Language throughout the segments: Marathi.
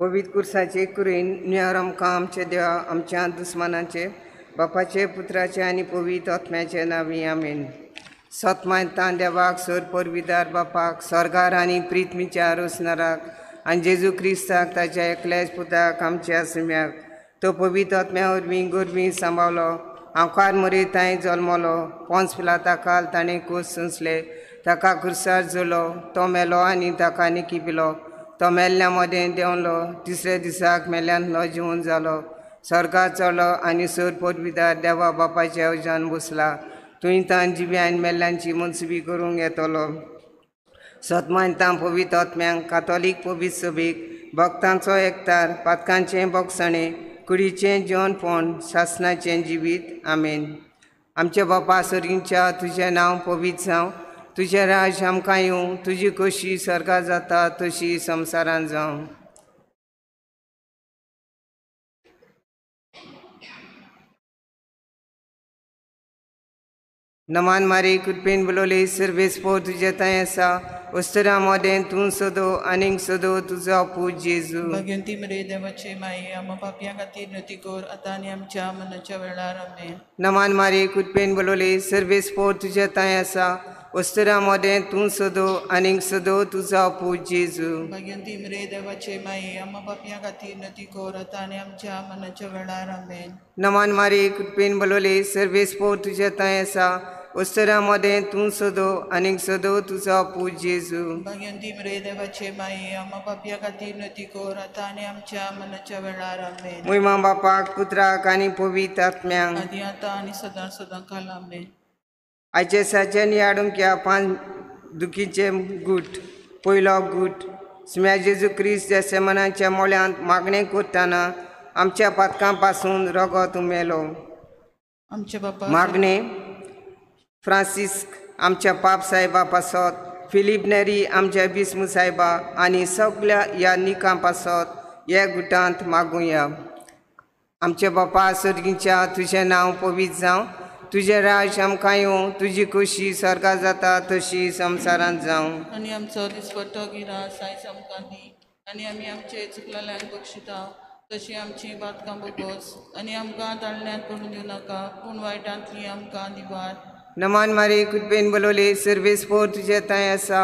पवित्र कुर्साचे कुरेन न्यार आमकां आमचे देवा आमच्या दुस्मानाचे बापाचे पुत्राचे आनी पवित्र आत्म्याचे नांवी आमेन. सतमायतां देवाक सर परविदार बापाक स्वर्गार आनी प्रिथ्वीच्या रोसनाराक आनी जेजू क्रिस्ताक ताच्या एकल्याच पुताक आमच्या सुम्याक तो पवित्र आत्म्या वरवीं गोरवीं सांबाळलो. आंवकार मरेताय जल्मलो. पोंच पिलाताकाल ताणें कूस सुंचले. ताका कुर्सार जोलो. तो मेलो आनी ताका निकी पिलो. तो मेल्ल्या मदें देंवलो. तिसऱ्या दिसाक मेल्ल्यांतलो जिवंत जालो. स्वर्गार चडलो आनी सर परविदार देवा बापाच्या अवजान बसला. थंय तान जिव्या आनी मेल्ल्यांची मनसुबी करूंक येतलो. सतमायतां पवित्र आत्म्यांक कातोलीक पवित्र सभेक भक्तांचो एकठार पातकांचें बोगसणें कुडीचें जेवणपण शासनाचें जिवीत. आमेन. आमचे बापा सर्गींच्या तुजें नांव पवित्र जावं. तुजें राज आमकां येवं. तुजी कशी स्वर्गार जाता तशी संवसारांत जावं. नमान मारी कृपेन बलोले सर्वेस्पो तुजे थंय आसा. उस्तरा मोदें तूं सोदो आनीक सोदो तुजो आपूत जेजू. भगवंती मरे देवाचे माये आम पापयां खातीर नती कोर आतां आनी आमच्या मनाच्या वेळार. आमेन. नमान मारी कृपेन बलोले सर्वेस्पो तुजे थंय आसा. उस्तरा मोदें तूं सोदो आनीक सोदो तुजो आपूत जेजू. भगवंती मरे देवाचे माये आम पापयां खातीर नती कोर आतां आनी आमच्या मनाच्या वेळार. आमेन. नमान मारी कृपेन बलोले सर्वेस्पो तुजे थंय आसा. उस्तरा मोदें तूं सोदो आनीक सोदो तुजो आपूत जेजू. भगवंती मरे देवाचे माये आम पापयां खातीर नती कोर आतां आनी आमच्या मनाच्या वेळार. आमेन. महिमा बापाक पुत्राक आनी पवित्र आत्म्यांक आदी आतां आनी सदांच. आमेन. आयचे साच्यान हाडूंक ह्या 5 दुखीचे गूट. पयलो गूट. सुम्या जेजू क्रिस्त ज्या मनाच्या मोळ्यांत मागणें करतना आमच्या पातकां पासून रगत उमेलो. आमचे बापा मागणें. फ्रांसिस्क आमच्या पाप साहेबा पासत. फिलीप नेरी आमच्या बिस्मू साहेबा आनी सगळ्या ह्या निकां पासत हे गुटांत मागुया. आमचे बापा सर्गीच्या तुजें नांव पवित्र जावं. तुजें राज आमकां येवं. तुजी खोशी स्वर्गार जाता तशी संवसारांत जावं. आनी आमचो दिसपट्टो गिरास आयज आमकां दी. आनी आमी आमचे चुकलेल्यांक बक्षिता तशी आमची बातकां बोगोस. आनी आमकां ताळण्यांत पडूं दिवं नाका पूण वायटांतली आमकां दिवार. नमान मारी कृपेन बलोले सर्वेस्पोर तुजे थंय आसा.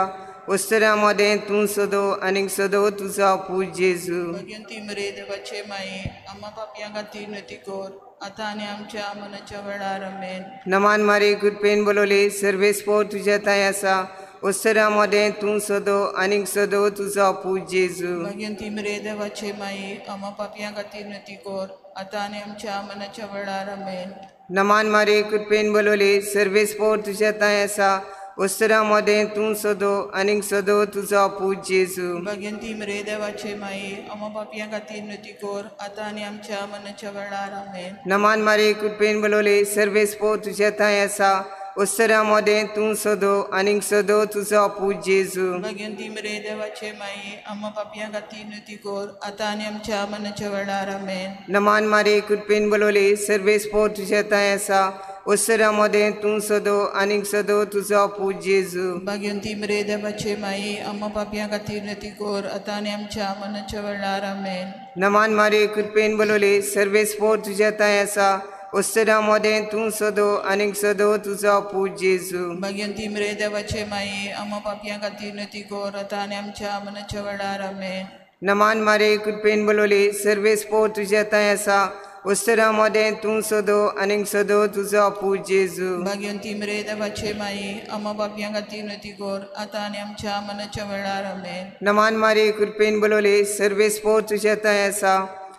उस्तरा मोदें तूं सोदो आनीक सोदो तुजो आपूत जेजू. भगवंती मरे देवाचे माये आम पापयां खातीर नती कोर आतां आनी आमच्या मनाच्या वेळार. आमेन. नमान मारी कृपेन बलोले सर्वेस्पोर तुजे थंय आसा. उस्तरा मोदें तूं सोदो आनीक सोदो तुजो आपूत जेजू. भगवंती मरे देवाचे माये आम पापयां खातीर नती कोर आतां आनी आमच्या मनाच्या वेळार. आमेन. नमान मारी कृपेन बलोले सर्वेस्पोर तुजे थंय आसा. उस्तरा मोदें तूं सोदो आनीक सोदो तुजो आपूत जेजू. भगवंती मरे देवाचे माये आम पापयां खातीर नती कोर आतां आनी आमच्या मनाच्या वेळार. आमेन. नमान मारी कृपेन बलोले सर्वेस्पोर तुजे थंय आसा. उस्तरा मोदें तूं सोदो आनीक सोदो तुजो आपूत जेजू. भगवंती मरे देवाचे माये आम पापयां खातीर नती कोर आतां आनी आमच्या मनाच्या वेळार. आमेन. नमान मारी कृपेन बलोले सर्वेस्पोर तुजे थंय आसा. उस्तरा मोदें तूं सोदो आनीक सोदो तुजो आपूत जेजू. भगवंती मरे देवाचे माये आम पापयां खातीर नती कोर आतां आनी आमच्या मनाच्या वेळार. आमेन. नमान मारी कृपेन बलोले सर्वेस्पोर तुजे थंय आसा. उस्तरा मोदें तूं सोदो आनीक सोदो तुजो आपूत जेजू. भगवंती मरे देवाचे माये आम पापयां खातीर नती कोर आतां आनी आमच्या मनाच्या वेळार. आमेन. नमान मारी कृपेन बलोले सर्वेस्पोर तुजे थंय आसा. उस्तरा मोदें तूं सोदो आनीक सोदो तुजो आपूत जेजू. भगवंती मरे देवाचे माये आम पापयां खातीर नती कोर आतां आनी आमच्या मनाच्या वेळार. आमेन. नमान मारी कृपेन बलोले सर्वेस्पोर तुजे थंय आसा.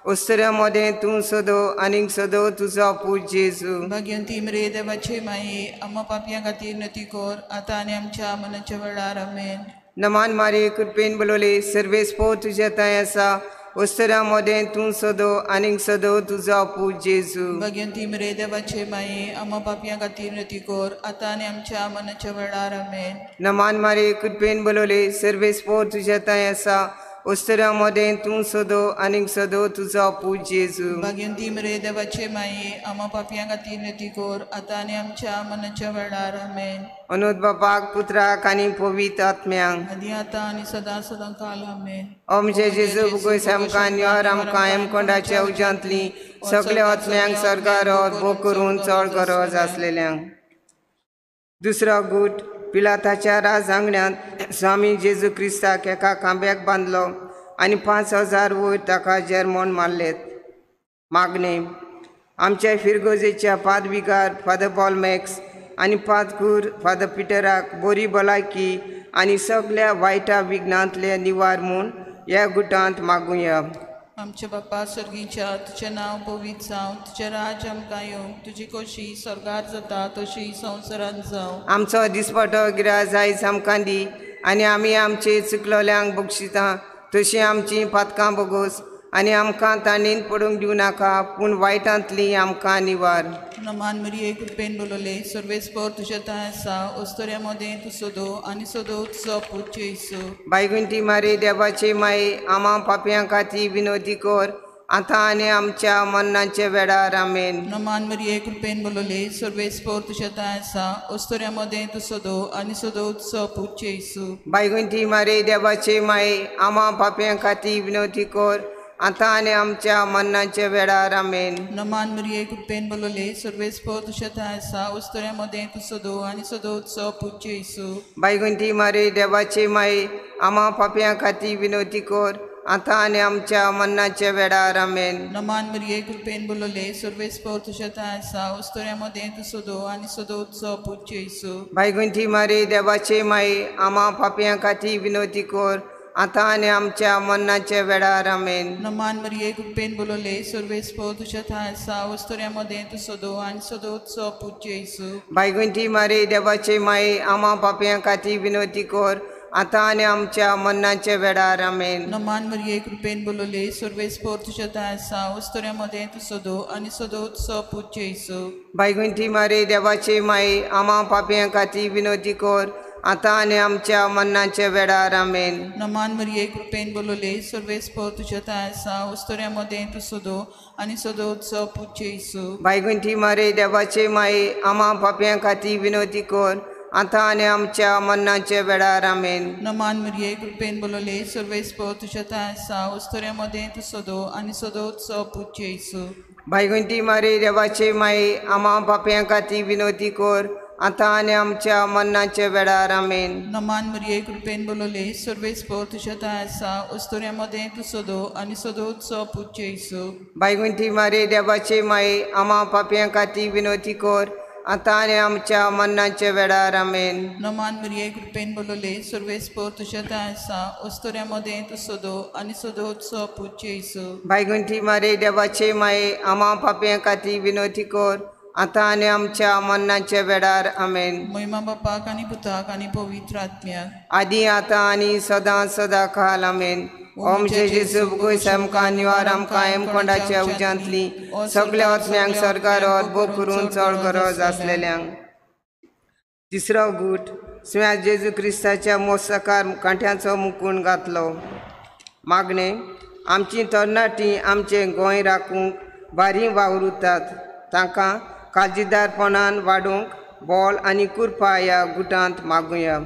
उस्तरा मोदें तूं सोदो आनीक सोदो तुजो आपूत जेजू. भगवंती मरे देवाचे माये आम पापयां खातीर नती कोर आतां आनी आमच्या मनाच्या वेळार. आमेन. नमान मारी कृपेन बलोले सर्वेस्पोर तुजे थंय आसा. उस्तरा मोदें तूं सोदो आनीक सोदो तुजो आपूत जेजू. भगवंती मरे देवाचे माये आम पापयां खातीर नती कोर आतां आनी आमच्या मनाच्या वेळार. आमेन. नमान मारी कृपेन बलोले सर्वेस्पोर तुजे थंय आसा. उस्तरामध्ये तू सोदो आनी सोदो तुजो पूज जेजू भाग्यवंती मरे देवाचे माये आम्हा पापयां खातीर विनंती कर आतां आनी आमच्या मरणाच्या वेळार आमेन. अनुद बापाक पुत्राक आनी पवित्र आत्म्यांक आदी आतां आनी सदां सदां काल आमेन. ओमचे जेजू बुगोयस आमकां निवार आमकां हेमकोंडाच्या उज्यांतली सगळ्या आत्म्यांक स्वर्गारोत भोग करून चड गरज आसलेल्यांक. दुसरो गूट पिलाताच्या राजांगणांत स्वामी जेजू क्रिस्ताक एका खांब्याक बांदलो आनी 5,000 वयर ताका जर्मोन मारलेत. मागणे आमच्या फिरगोजेच्या पादविकार फादर बॉलमॅक्स आनी पादकूर फादर पिटराक बरी भलायकी आनी सगळ्या वायटा विघ्नांतले निवार म्हूण ह्या गुटांत मागुया. आमचे बापा स्वर्गीच्या तुझें नांव पवित्र जावं, तुजें राज आमकां येवं, तुजी कशी स्वर्गार जाता तशी संवसारांत जावं. आमचो दिसपटो गिराय आयज आमकां दी आनी आमी आमचे चुकलोल्यांक बक्षिता तशी आमची पातकां बोगोस आनी आमकां ताणीन पडूंक दिवं नाका पूण वायटांतली आमकां निवार. नमान मरिये कृपेन बोलोले सर्वेस्पर तुझे ताय आसा ओस्तोऱ्या मदें तूं सोदो आनी सोदो तुजो पूत येसू. बायगुंटी मारे देवाचे माये आमा पापयां खातीर विनोदी कर आतां आनी आमच्या मरणाच्या वेळार आमेन. नमान मरिये कृपेन बोलोले सर्वेस्पर तुझे ताय आसा ओस्तोऱ्या मदें तूं सोदो आनी सोदो तुजो पूत येसू. बायगुंटी मारे देवाचे माये आमा पापयां खातीर विनोदी कर आतां आनी आमच्या मरणाच्या वेळार आमेन. नमान मरिये कृपेन बोलोले सर्वेस्पर तुझे ताय आसा ओस्तोऱ्या मदें तूं सोदो आनी सोदो तुजो पूत येसू. बायगुंटी मारे देवाचे माये आमा पापयां खातीर विनोदी कर आतां आनी आमच्या मरणाच्या वेळार आमेन. नमान मरिये कृपेन बोलोले सर्वेस्पर तुझे ताय आसा ओस्तोऱ्या मदें तूं सोदो आनी सोदो तुजो पूत येसू. बायगुंटी मारे देवाचे माये आमा पापयां खातीर विनोदी कर आतां आनी आमच्या मरणाच्या वेळार आमेन. नमान मरिये कृपेन बोलोले सर्वेस्पर तुझे ताय आसा ओस्तोऱ्या मदें तूं सोदो आनी सोदो तुजो पूत येसू. बायगुंटी मारे देवाचे माये आमा पापयां खातीर विनोदी कर आतां आनी आमच्या मरणाच्या वेळार आमेन. नमान मरिये कृपेन बोलोले सर्वेस्पर तुझे ताय आसा ओस्तोऱ्या मदें तूं सोदो आनी सोदो तुजो पूत येसू. बायगुंटी मारे देवाचे माये आमा पापयां खातीर विनोदी कर आतां आनी आमच्या मरणाच्या वेळार आमेन. नमान मरिये कृपेन बोलोले सर्वेस्पर तुझे ताय आसा ओस्तोऱ्या मदें तूं सोदो आनी सोदो तुजो पूत येसू. बायगुंटी मारे देवाचे माये आमा पापयां खातीर विनोदी कर आतां आनी आमच्या मरणाच्या वेळार आमेन. नमान मरिये कृपेन बोलोले सर्वेस्पर तुझे ताय आसा ओस्तोऱ्या मदें तूं सोदो आनी सोदो तुजो पूत येसू. बायगुंटी मारे देवाचे माये आमा पापयां खातीर विनोदी कर आतां आनी आमच्या मरणाच्या वेळार आमेन. नमान मरिये कृपेन बोलोले सर्वेस्पर तुझे ताय आसा ओस्तोऱ्या मदें तूं सोदो आनी सोदो तुजो पूत येसू. बायगुंटी मारे देवाचे माये आमा पापयां खातीर विनोदी कर आतां आनी आमच्या मरणाच्या वेळार आमेन. नमान मरिये कृपेन बोलोले सर्वेस्पर तुझे ताय आसा ओस्तोऱ्या मदें तूं सोदो आनी सोदो तुजो पूत येसू. बायगुंटी मारे देवाचे माये आमा पापयां खातीर विनोदी कर आतां आनी आमच्या मरणाच्या वेळार आमेन. महिमा बापाक आनी पुताक आनी पवित्र आत्म्याक आदी आतां आनी सदां सदां काल आमेन. ओम जेजू बुगोयस आमकां निवार आमकां हेमकोंडाच्या उज्यांतली सगळ्या आत्म्यांक स्वर्गारोत भोग करून चड गरज आसलेल्यांक. तिसरो गूट स्व्या जेजू क्रिस्ताच्या मोसकार कांठ्याचो मुकूण घातलो. मागणे आमची तरणाटी आमचें गोंय राखूंक बारी वावुरतात तांकां काळजीदारपणान वाडूंक बॉल आनी कुरपा ह्या गुटांत मागुया.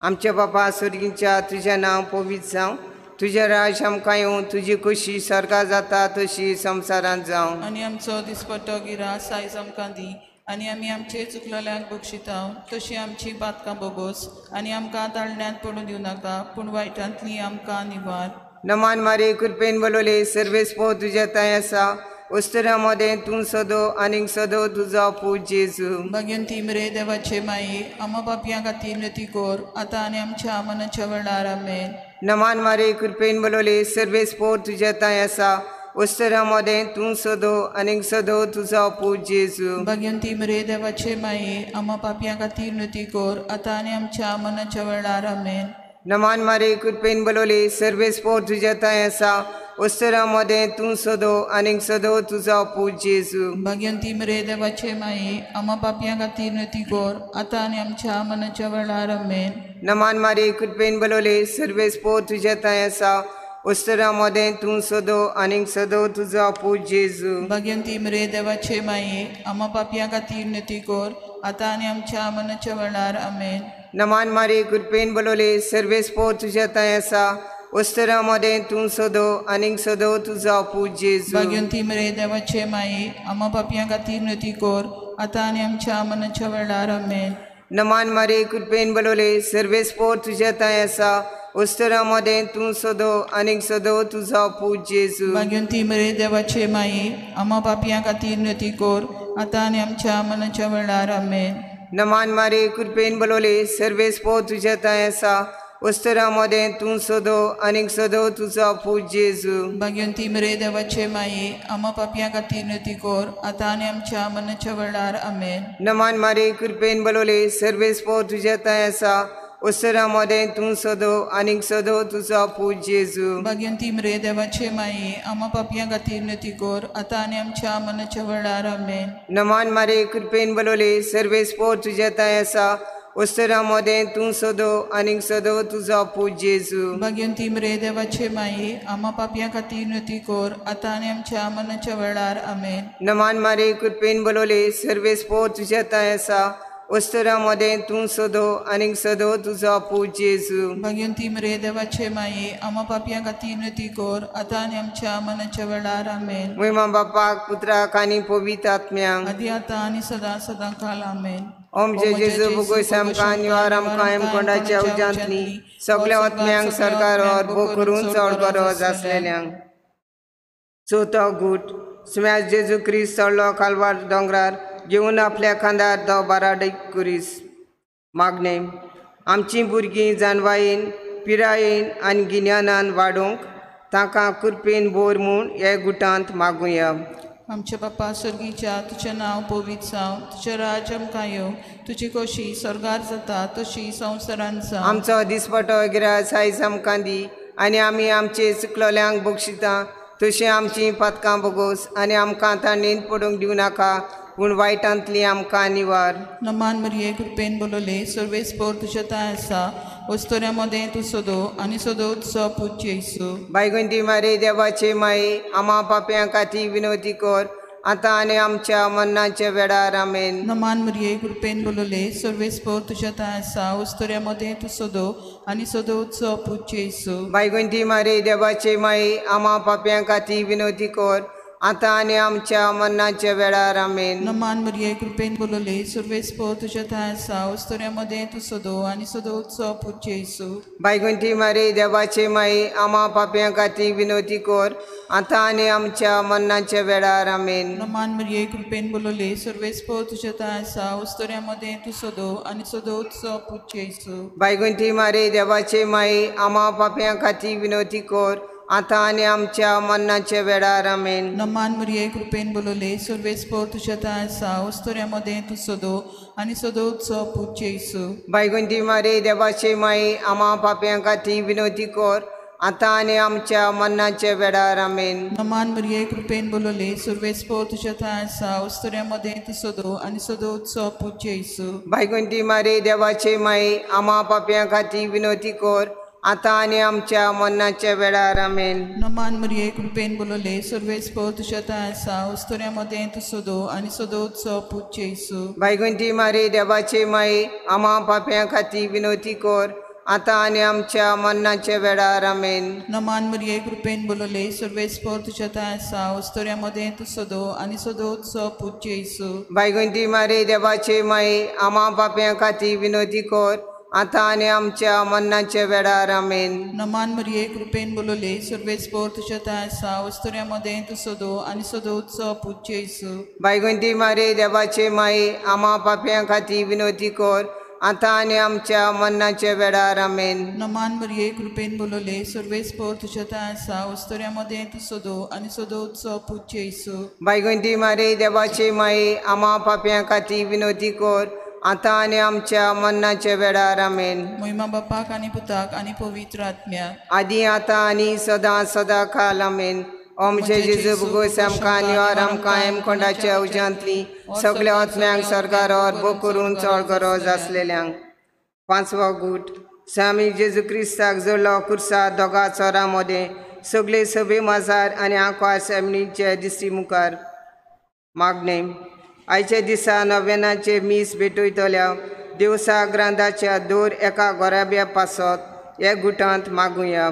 आमच्या बापा स्वर्गीच्या तुजें नांव पवित्र जावं, तुजें राज आमकां येवं, तुजी कशी स्वर्गार जाता तशी संवसारांत जावं. आनी आमचो दिसपटो गिरास आयज आमकां दी आनी आमी आमचे चुकलोल्यांक बक्षिता तशी आमची पातकां बोगोस आनी आमकां ताळण्यांत पडूं दिवं नाका पूण वायटांतली आमकां निवार. नमान मारे कृपेन बोलोले सर्वेस्पर तुजे ताय आसा ओस्तोऱ्या मदें तूं सोदो आनीक सोदो तुजो पूत जेजू. भाग्यवंती मरे देवाचे माये आम्हा पापयां खातीर विनंती कर आतां आनी आमच्या मरणाच्या वेळार आमेन. नमान मारे कृपेन बोलोले सर्वेस्पर तुजे ताय आसा ओस्तोऱ्या मदें तूं सोदो आनीक सोदो तुजो पूत जेजू. भाग्यवंती मरे देवाचे माये आम्हा पापयां खातीर विनंती कर आतां आनी आमच्या मरणाच्या वेळार आमेन. नमान मारे कृपेन बोलोले सर्वेस्पर तुजे ताय आसा उस्तरामध्ये तूं सदो आनीक सदो तुजो पूज जेजू. भाग्यवंती मरे देवाचे माये आम्हा पापयां खातीर नती कोर आतां आनी आमच्या मनाच्या वेळार आमेन. नमान मारी कृपेन बलोले सर्वेस पो तुझ्या ताय आसा उस्तरामध्ये तूं सदो आनीक सदो तुजो पूज जेजू. भाग्यवंती मरे देवाचे माये आम्हा पापयां खातीर नती कोर आतां आनी आमच्या मनाच्या वेळार आमेन. नमान मारी कृपेन बलोले सर्वेस पो तुझ्या ताय आसा उस्तरामध्ये तूं सदो आनीक सदो तुजो पूज जेजू. भाग्यवंती मरे देवाचे माये आम्हा पापयां खातीर नती कोर आतां आनी आमच्या मनाच्या वेळार आमेन. नमान मारी कृपेन बलोले सर्वेस पो तुझ्या ताय आसा उस्तरामध्ये तूं सदो आनीक सदो तुजो पूज जेजू. भाग्यवंती मरे देवाचे माये आम्हा पापयां खातीर नती कोर आतां आनी आमच्या मनाच्या वेळार आमेन. नमान मारी कृपेन बलोले सर्वेस पो तुझ्या ताय आसा उस्तरामध्ये तूं सदो आनीक सदो तुजो पूज जेजू. भाग्यवंती मरे देवाचे माये आम्हा पापयां खातीर नती कोर आतां आनी आमच्या मनाच्या वेळार आमेन. नमान मारी कृपेन बलोले सर्वेस पो तुझ्या ताय आसा उस्तरामध्ये तूं सदो आनीक सदो तुजो पूज जेजू. भाग्यवंती मरे देवाचे माये आम्हा पापयां खातीर नती कोर आतां आनी आमच्या मनाच्या वेळार आमेन. नमान मारी कृपेन बलोले सर्वेस पो तुझ्या ताय आसा उस्तरामध्ये तूं सदो आनीक सदो तुजो पूज जेजू. भाग्यवंती मरे देवाचे माये आम्हा पापयां खातीर नती कोर आतां आनी आमच्या मनाच्या वेळार आमेन. नमान मारी कृपेन बलोले सर्वेस पो तुझ्या ताय आसा उस्तरामध्ये तूं सदो आनीक सदो तुजो पूज जेजू. भाग्यवंती मरे देवाचे माये आम्हा पापयां खातीर नती कोर आतां आनी आमच्या मनाच्या वेळार आमेन. महिमा बापाक पुत्राक आनी पवित्र आत्म्यांक आदी आतां आनी सदां सदां काल आमेन. ओम जय जेजू बुगोस आमकां निवार आमकां एम कोंडाच्या उजांतली सगळ्या आत्म्यांक सरकारावर भोग करून चड गरज आसलेल्यांक. चवथो गूट स्मॅश जेजू क्रिस्त चडलो कालवार दोंगरार घेवन आपल्या खांदार तो बाराडीक कुरीस. मागणे आमची भुरगीं जानवायेन पिरायेन आनी गिन्यानान वाडोवंक तांकां कृपेन बोर म्हूण हे गुटांत मागुया. आमचे बापा स्वर्गीच्या तुझें नांव पवित्र जावं, तुजें राज आमकां येवं, तुजी खोशी स्वर्गार जाता तशी संवसारांत जावं. आमचो दिसपटो गिरास आयज आमकां दी आनी आमी आमचे चुकलोल्यांक बक्षिता तशीं आमची पातकां बोगोस आनी आमकां ताणेन पडूंक दिवं नाका पूण वायटांतली आमकां निवार. नमान मरिये कृपेन बोलोले सर्वेस पोर तुझे ताय आसा वस्तोऱ्या मदें तूं सोदो आनी सोदो तुजो पूज येसू. बायगुंती मारे देवाचे माये आम्हा पाप्यां खातीर विनोदी कर आतां आनी आमच्या मरणाच्या वेळार आमेन. नमान मरिये कृपेन बोलोले सर्वेस पोर तुझे ताय आसा वस्तोऱ्या मदें तूं सोदो आनी सोदो तुजो पूज येसू. बायगुंती मारे देवाचे माये आम्हा पाप्यां खातीर विनोदी कर आतां आनी आमच्या मरणाच्या वेळार आमेन. नमान मरिये कृपेन बोलोले सर्वेस पोर तुझे ताय आसा वस्तोऱ्या मदें तूं सोदो आनी सोदो तुजो पूज येसू. बायगुंती मारे देवाचे माये आम्हा पाप्यां खातीर विनोदी कर आतां आनी आमच्या मरणाच्या वेळार आमेन. नमान मरिये कृपेन बोलोले सर्वेस पोर तुझे ताय आसा वस्तोऱ्या मदें तूं सोदो आनी सोदो तुजो पूज येसू. बायगुंती मारे देवाचे माये आम्हा पाप्यां खातीर विनोदी कर आतां आनी आमच्या मरणाच्या वेळार आमेन. नमान मरिये कृपेन बोलोले सर्वेस पोर तुझे ताय आसा वस्तोऱ्या मदें तूं सोदो आनी सोदो तुजो पूज येसू. बायगुंती मारे देवाचे माये आम्हा पाप्यां खातीर विनोदी कर आतां आनी आमच्या मरणाच्या वेळार आमेन. नमान मरिये कृपेन बोलोले सर्वेस पोर तुझे ताय आसा वस्तोऱ्या मदें तूं सोदो आनी सोदो तुजो पूज येसू. बायगुंती मारे देवाचे माये आम्हा पाप्यां खातीर विनोदी कर आतां आनी आमच्या मरणाच्या वेळार आमेन. नमान मरिये कृपेन बोलोले सर्वेस पोर तुझे ताय आसा वस्तोऱ्या मदें तूं सोदो आनी सोदो तुजो पूज येसू. बायगुंती मारे देवाचे माये आम्हा पाप्यां खातीर विनोदी कर आतां आनी आमच्या मरणाच्या वेळार आमेन. नमान मरिये कृपेन बोलोले सर्वेस पोर तुझे ताय आसा वस्तोऱ्या मदें तूं सोदो आनी सोदो तुजो पूज येसू. बायगुंती मारे देवाचे माये आम्हा पाप्यां खातीर विनोदी कर आतां आनी आमच्या मरणाच्या वेळार आमेन. नमान मरिये कृपेन बोलोले सर्वेस पोर तुझे ताय आसा वस्तोऱ्या मदें तूं सोदो आनी सोदो तुजो पूज येसू. बायगुंती मारे देवाचे माये आम्हा पाप्यां खातीर विनोदी कर आतां आनी आमच्या मरणाच्या वेळार आमेन. नमान मरिये कृपेन बोलोले सर्वेस पोर तुझे ताय आसा वस्तोऱ्या मदें तूं सोदो आनी सोदो तुजो पूज येसू. बायगुंती मारे देवाचे माये आम्हा पाप्यां खातीर विनोदी कर आता आणि आमच्या मरणाच्या वेळार आमेन. महिमा बापाक आनी पुताक आनी पवित्र आत्म्याक आदी आता आणि सदां सदां काल आमेन. ओमचे जेजू बुगोस आमकां निवार आमकां हेमखंडाच्या उज्यांतली सगळ्या आत्म्यांक सरकार बो करून चड गरज आसलेल्यांक. 5वो गूट. स्वामी जेजू क्रिस्ताक जोडलो कुर्सा दोगा चोरां मदें सगळे सभे माजार आनी आंकवार सेमणीचे दिसती मुखार मागणे. आयच्या दिसा नव्यानाचे मीस भेटयतल्या दिवसा ग्रांदाच्या दोर एका गोराब्या पासत एक गुटांत मागुया.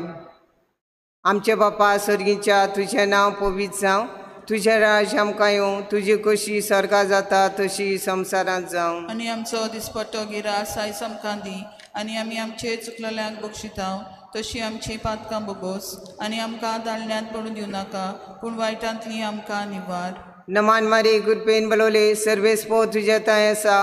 आमचे बापा सर्गीच्या तुझें नांव पवित्र जावं. तुझें राज आमकां येवं. तुजी कशी स्वर्गांत जाता तशी संवसारांत जावं. आनी आमचो दिसपट्टो गिरास आयज आमकां दी. आनी आमी आमचे चुकलेल्यांक बक्षिता तशी आमची पातकां बोगोस. आनी आमकां दाळण्यांत पडून दिवं नाका पूण वायटांतली आमकां निवार. नमान मारी गुरपेन बलोले सर्वेस्पो तुझे ताय आसा.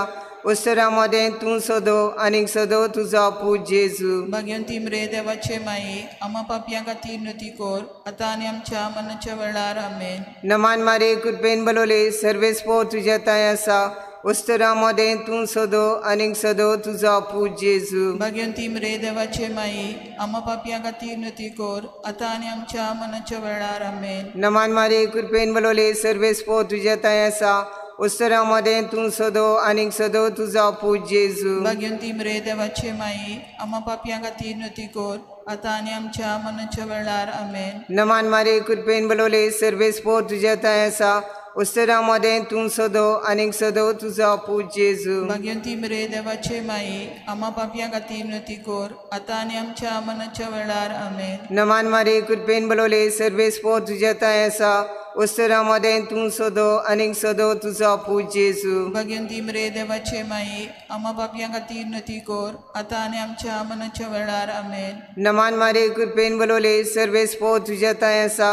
उस्तरामध्ये तूं सोदो आनीक सोदो तुजो पूज जेजू. भाग्यवंती मरे देवाचे माये आम्हा पापयां खातीर नती कोर आतां आनी आमच्या मरणाच्या वेळार आमेन. नमान मारी गुरपेन बलोले सर्वेस्पो तुझे ताय आसा. उस्तरामध्ये तूं सोदो आनीक सोदो तुजो पूज जेजू. भाग्यवंती मरे देवाचे माये आम्हा पापयां खातीर नती कोर आतां आनी आमच्या मरणाच्या वेळार आमेन. नमान मारी गुरपेन बलोले सर्वेस्पो तुझे ताय आसा. उस्तरामध्ये तूं सोदो आनीक सोदो तुजो पूज जेजू. भाग्यवंती मरे देवाचे माये आम्हा पापयां खातीर नती कोर आतां आनी आमच्या मरणाच्या वेळार आमेन. नमान मारी गुरपेन बलोले सर्वेस्पो तुझे ताय आसा. उस्तरामध्ये तूं सोदो आनीक सोदो तुजो पूज जेजू. भाग्यवंती मरे देवाचे माये आम्हा पापयां खातीर नती कोर आतां आनी आमच्या मरणाच्या वेळार आमेन. नमान मारी गुरपेन बलोले सर्वेस्पो तुझे ताय आसा. उस्तरामध्ये तूं सोदो आनीक सोदो तुजो पूज जेजू. भाग्यवंती मरे देवाचे माये आम्हा पापयां खातीर नती कोर आतां आनी आमच्या मरणाच्या वेळार आमेन. नमान मारी गुरपेन बलोले सर्वेस्पो तुझे ताय आसा.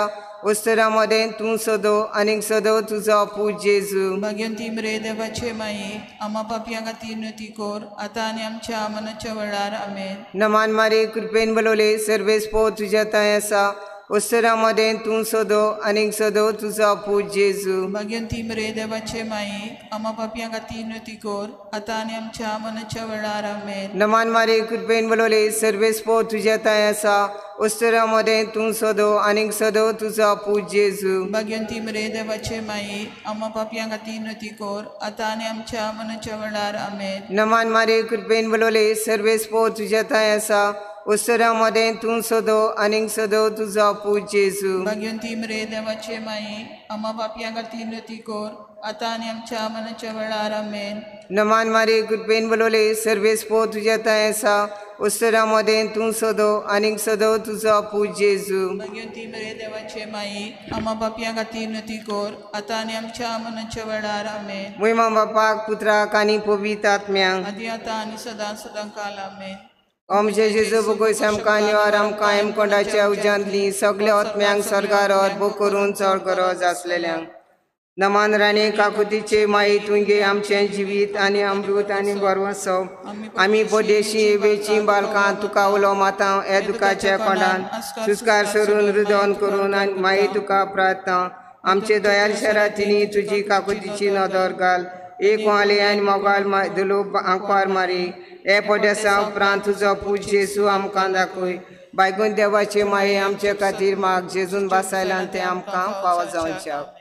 उस्तरामध्ये तूं सोदो आनीक सोदो तुजो पूज जेजू. भाग्यवंती मरे देवाचे माये आम्हा पापयां खातीर नती कोर आतां आनी आमच्या मरणाच्या वेळार आमेन. नमान मारी गुरपेन बलोले सर्वेस्पो तुझे ताय आसा. उस्तरामध्ये तूं सोदो आनीक सोदो तुजो पूज जेजू. भाग्यवंती मरे देवाचे माये आम्हा पापयां खातीर नती कोर आतां आनी आमच्या मरणाच्या वेळार आमेन. नमान मारी गुरपेन बलोले सर्वेस्पो तुझे ताय आसा. उस्तरामध्ये तूं सोदो आनीक सोदो तुजो पूज जेजू. भाग्यवंती मरे देवाचे माये आम्हा पापयां खातीर नती कोर आतां आनी आमच्या मरणाच्या वेळार आमेन. नमान मारी गुरपेन बलोले सर्वेस्पो तुझे ताय आसा. उस्तरामध्ये तूं सोदो आनीक सोदो तुजो पूज जेजू. भाग्यवंती मरे देवाचे माये आम्हा पापयां खातीर नती कोर आतां आनी आमच्या मरणाच्या वेळार आमेन. नमान मारी गुरपेन बलोले सर्वेस्पो तुझे ताय आसा. उस्तरामध्ये तूं सोदो आनीक सोदो तुजो पूज जेजू. भाग्यवंती मरे देवाचे माये आम्हा पापयां खातीर नती कोर आतां आनी आमच्या मरणाच्या वेळार आमेन. महिमा बापाक पुत्राक आनी पवित्र आत्म्यांक आदी आतां आनी सदां सदां काल आमेन. ओमचे जेजू बुगोस आमकां निवार आमकां हेमखंडाच्या उज्यांतली सगळ्या आत्म्यांक सरकार बो करून चड गरज आसलेल्यांक. नमान राणे काकुतीचे माये तुंगे आमचें जिवीत आनी अमृत आनी बरवसो. आमी पोदेशी वेची बालकां तुका उलो मातां हे दुखाच्या कोंडान सुस्कार सरून रुदन करून आनी माये तुका प्रार्थना. आमचे दयाल शरातिनी तुजी काकुतीची नदर घाल. एक वाले आनी मोगाल धुलो आंकवार मारी हे पोदेसा उपरांत तुजो पूज जेजू आमकां दाखय. बायगून देवाचे माये आमचे खातीर माग जेजून बासायलां ते आमकां फावो जावचे.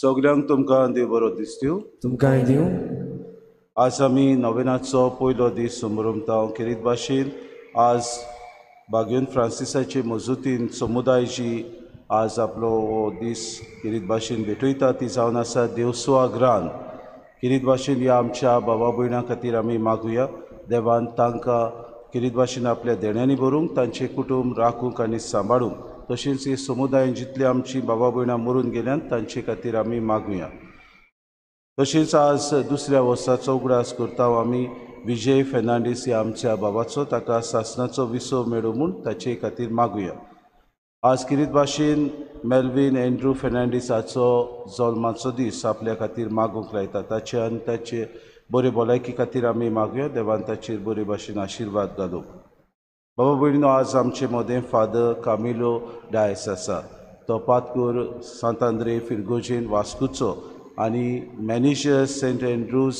सगळ्यांक तुमकां देव बरो दीस दिवं. तुमकांय दिवं. आज आमी नोवेनाचो पयलो दीस समोरमता खेरीत भाशेन आज बागेन फ्रांसिसाचे मजूतीन समुदाय जी आज आपलो हो दीस खेरीत भाशेन भेटयता ती जावन आसा देवस्वाग्रान. खेरीत भाशेन ह्या आमच्या भावा भयणां खातीर आमी मागुया देवान तांकां खेरीत भाशेन आपल्या देण्यांनी भरूंक तांचे कुटुंब राखूंक आनी सांबाळूंक. तशेंच हे समुदायान जितली आमची भावा भयणां मरून गेल्यात तांचे खातीर आमी मागुया. तशेंच आज दुसऱ्या वर्साचो उगडास करता आमी विजय फेर्नांडीस ह्या आमच्या भावाचो ताका सासणाचो विसो मेळो म्हूण ताचे खातीर मागुया. आज खेरीत भाशेन मेल्वीन एंड्रू फेर्नांडीसाचो जल्माचो दीस आपल्या खातीर मागूंक लायता. ताचे आनी ताचे बरे भलायकी खातीर आमी मागुया देवान ताचेर बरे भाशेन आशिर्वाद घालूं. बाबा भयणीनो, आज आमचे मदें फादर कामिलो डायस आसा. तो पातकूर सांत आंद्रे फिरगोजेन वास्कोचो आनी मॅनेजर सेंट एंड्रूज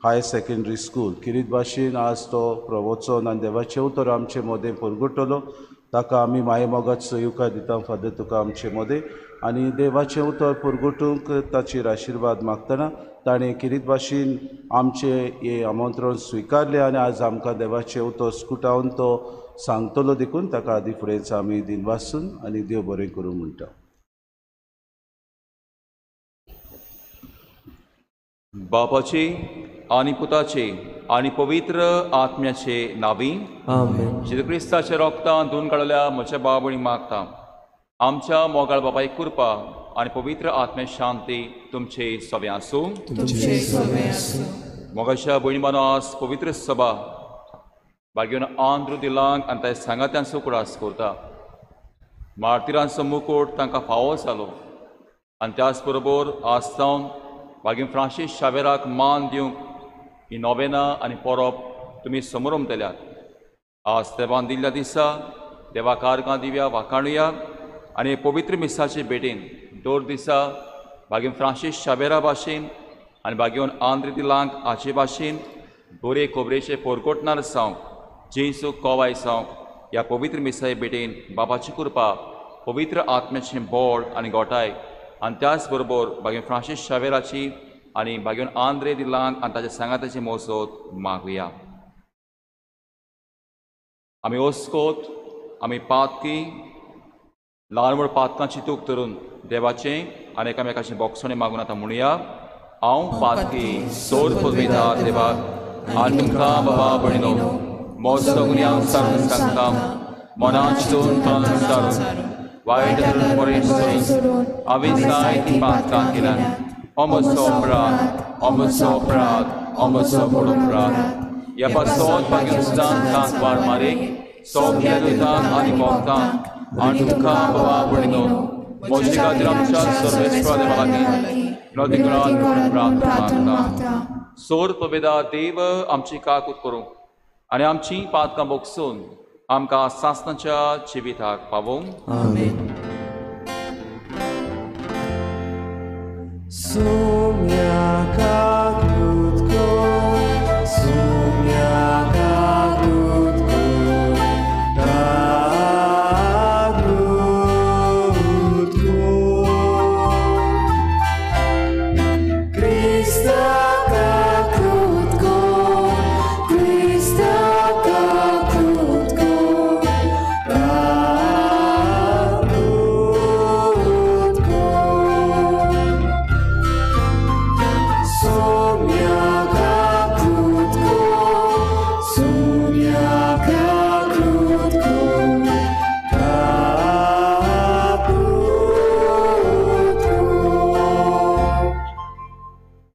हाय सेकंडरी स्कूल. खेरीत भाशेन आज तो प्रवचन आनी देवाचें उतर आमचे मदें परगटलो. ताका आमी माये मोगाचो येवकार दिता फादर तुका आमचे मदें. आनी देवाचें उतर परगटूंक ताचेर आशिर्वाद मागतना ताणें खेरीत भाशेन आमचें हें आमंत्रण स्विकारलें आनी आज आमकां देवाचें उतर स्कुटावन तो सांगतलो देखून ताका आदी फुडेंच आमी दिनवासून आनी देव बरें करूं म्हणटा. बापाचे आनी पुताचे आनी पवित्र आत्म्याचे नावी. आमेन. जेजू क्रिस्ताच्या रोगतान धुवन काडल्या म्हज्या भाव भयणी मागता आमच्या मोगाळ बापाय कृपा आनी पवित्र आत्म्या शांती तुमचे सवे आसूं. मोगाच्या भयणी बांदोस पवित्र सभा बागेवन आंध्र दिलांक आनी ताच्या सांगात्यांचो कुडास करता. मार्तिरांचो मुकुट तांकां फावो जालो आनी त्याच बरोबर आज जावन बागेन फ्रांसीस शावेराक मान दिवंक ही नोवेना आनी परब तुमी समोर उमतल्यात. आज देवान दिल्ल्या दिसा देवा कारकां दिव्या वाखाणुया आनी पवित्र मिसाचे भेटेन दर दिसा बागेन फ्रांसीस शावेरा भाशेन आनी बागेवन आंध्र दिलांक हाचे भाशेन बरे खोबरेचे परगोटणार जावंक जेजू कोवाय जावंक ह्या पवित्र मिसाये भेटेन बापाची कृपा पवित्र आत्म्याचें बोळ आनी गोठाय आनी त्याच बरोबर बागेन फ्रांसीस शावेराची आनी बागेवन आंद्रे दिलांक आनी ताच्या सांगाताची मोसत मागुया. आमी ओस्कोत आमी पातकी ल्हान व्हड पातकांची तूक धरून देवाचें आनी एकामेकाचें बोगसणें मागून आतां म्हणुया. हांव पातकी सोर पदवेदार देवाक आनी तुमकां बाबा भयणीनो मोग सगळ्यांक सांगून सांगता मनान चिंतून तोंडान विचारून वायट धरून बरें सोडून हांवें जायतीं पातकां केल्यात. म्हजो अपराध म्हजो व्हड अपराध. ह्या पासत बागेन सुद्दां तांक वाड मारीक सगळ्या दुतांक आनी भक्तांक आनी तुमकां बाबा भयणीनो म्हजे खातीर आमच्या सर्वेस्परा देवा लागीं नदीकरान प्रार्थना मागता. सोर पवित्र देव आमची काकूत करूं आनी आमची पातकां बोगसून आमकां सासणाच्या जिविताक पावोवंक. आमेन. Sumia krótko, sumia krótko, tak krótko. Krista krótko, Krista krótko, tak krótko.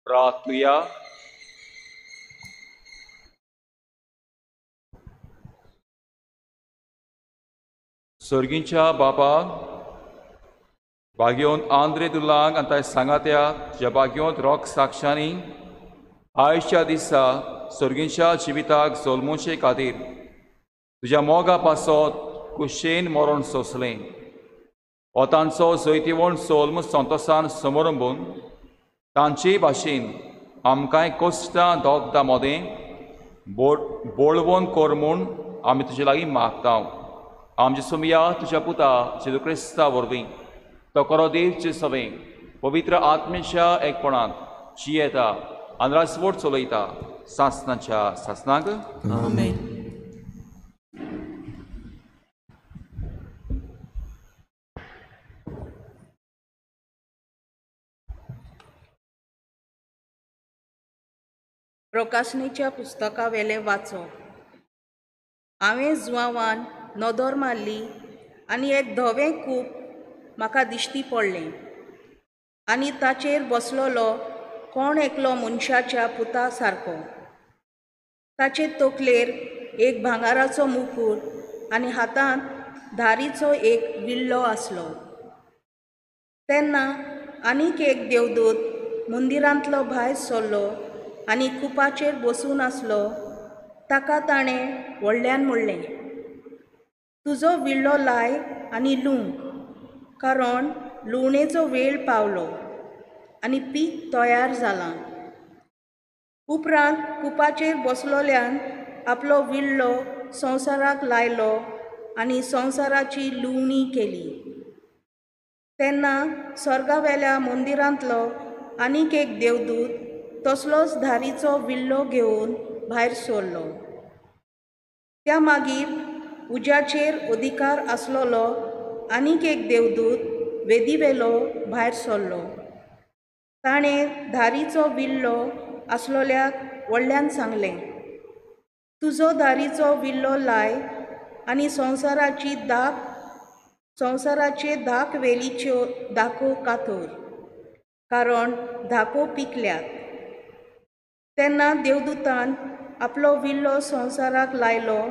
प्रार्थुया. सर्गींच्या बापा बागेवन आंद्रे दुलांक आनी ताच्या सांगात्या ज्या बागेवंत रोग साक्षांनी आयच्या दिसा सर्गींच्या जिविताक जल्मोवचे खातीर तुज्या मोगा पासत कुशेन मरण सोंसलें. हो तांचो जैतिवण जल्म संतोशान समारंभून तांचे भाशेन आमकांय कश्टां दोगदां मोदें बोळवून कर म्हूण आमी तुजे लागीं मागता. आमचे सुमया तुज्या पुता जेजू क्रिस्ता वरवीं तो करो देवचे सवें पवित्र आत्मेच्या एकपणात जी येता आनी रासवट चलयता सासनाच्या सासनाक आमेन. प्रकाशनेच्या पुस्तका वेले वाचो. हांवें जुवांवान नदर मारली आनी एक धवें कूप म्हाका दिश्टी पडलें आनी ताचेर बसलोलो कोण एकलो मनशाच्या पुता सारको. ताचे तकलेर एक भांगाराचो मुकूट आनी हातांत धारीचो एक विल्लो आसलो. तेन्ना आनीक एक देवदूत मंदिरांतलो भायर सरलो आनी कुपाचेर बसून आसलो. ताका ताणें व्हडल्यान म्हणलें, तुजो विल्लो लाय आनी लूंग, कारण लुवणेचो वेळ पावलो आनी पीक तयार जालां. उपरांत कुपाचेर बसलोल्यान आपलो विल्लो संवसाराक लायलो आनी संवसाराची लुवणी केली. तेन्ना स्वर्गावेल्या मंदिरांतलो आनीक एक देवदूत तसलोच धारीचो विल्लो घेवन भायर सरलो. त्या मागीर उज्याचेर अधिकार आसलोलो आनीक एक देवदूत वेदीवेलो भायर सरलो. ताणें धारीचो विल्लो आसलोल्याक व्हडल्यान सांगलें, तुजो धारीचो विल्लो लाय आनी संवसाराचे धाक वेलीच्यो धाको कातर, कारण धाको पिकल्यात. तेन्ना देवदूतान आपलो विल्लो संवसाराक लायलो.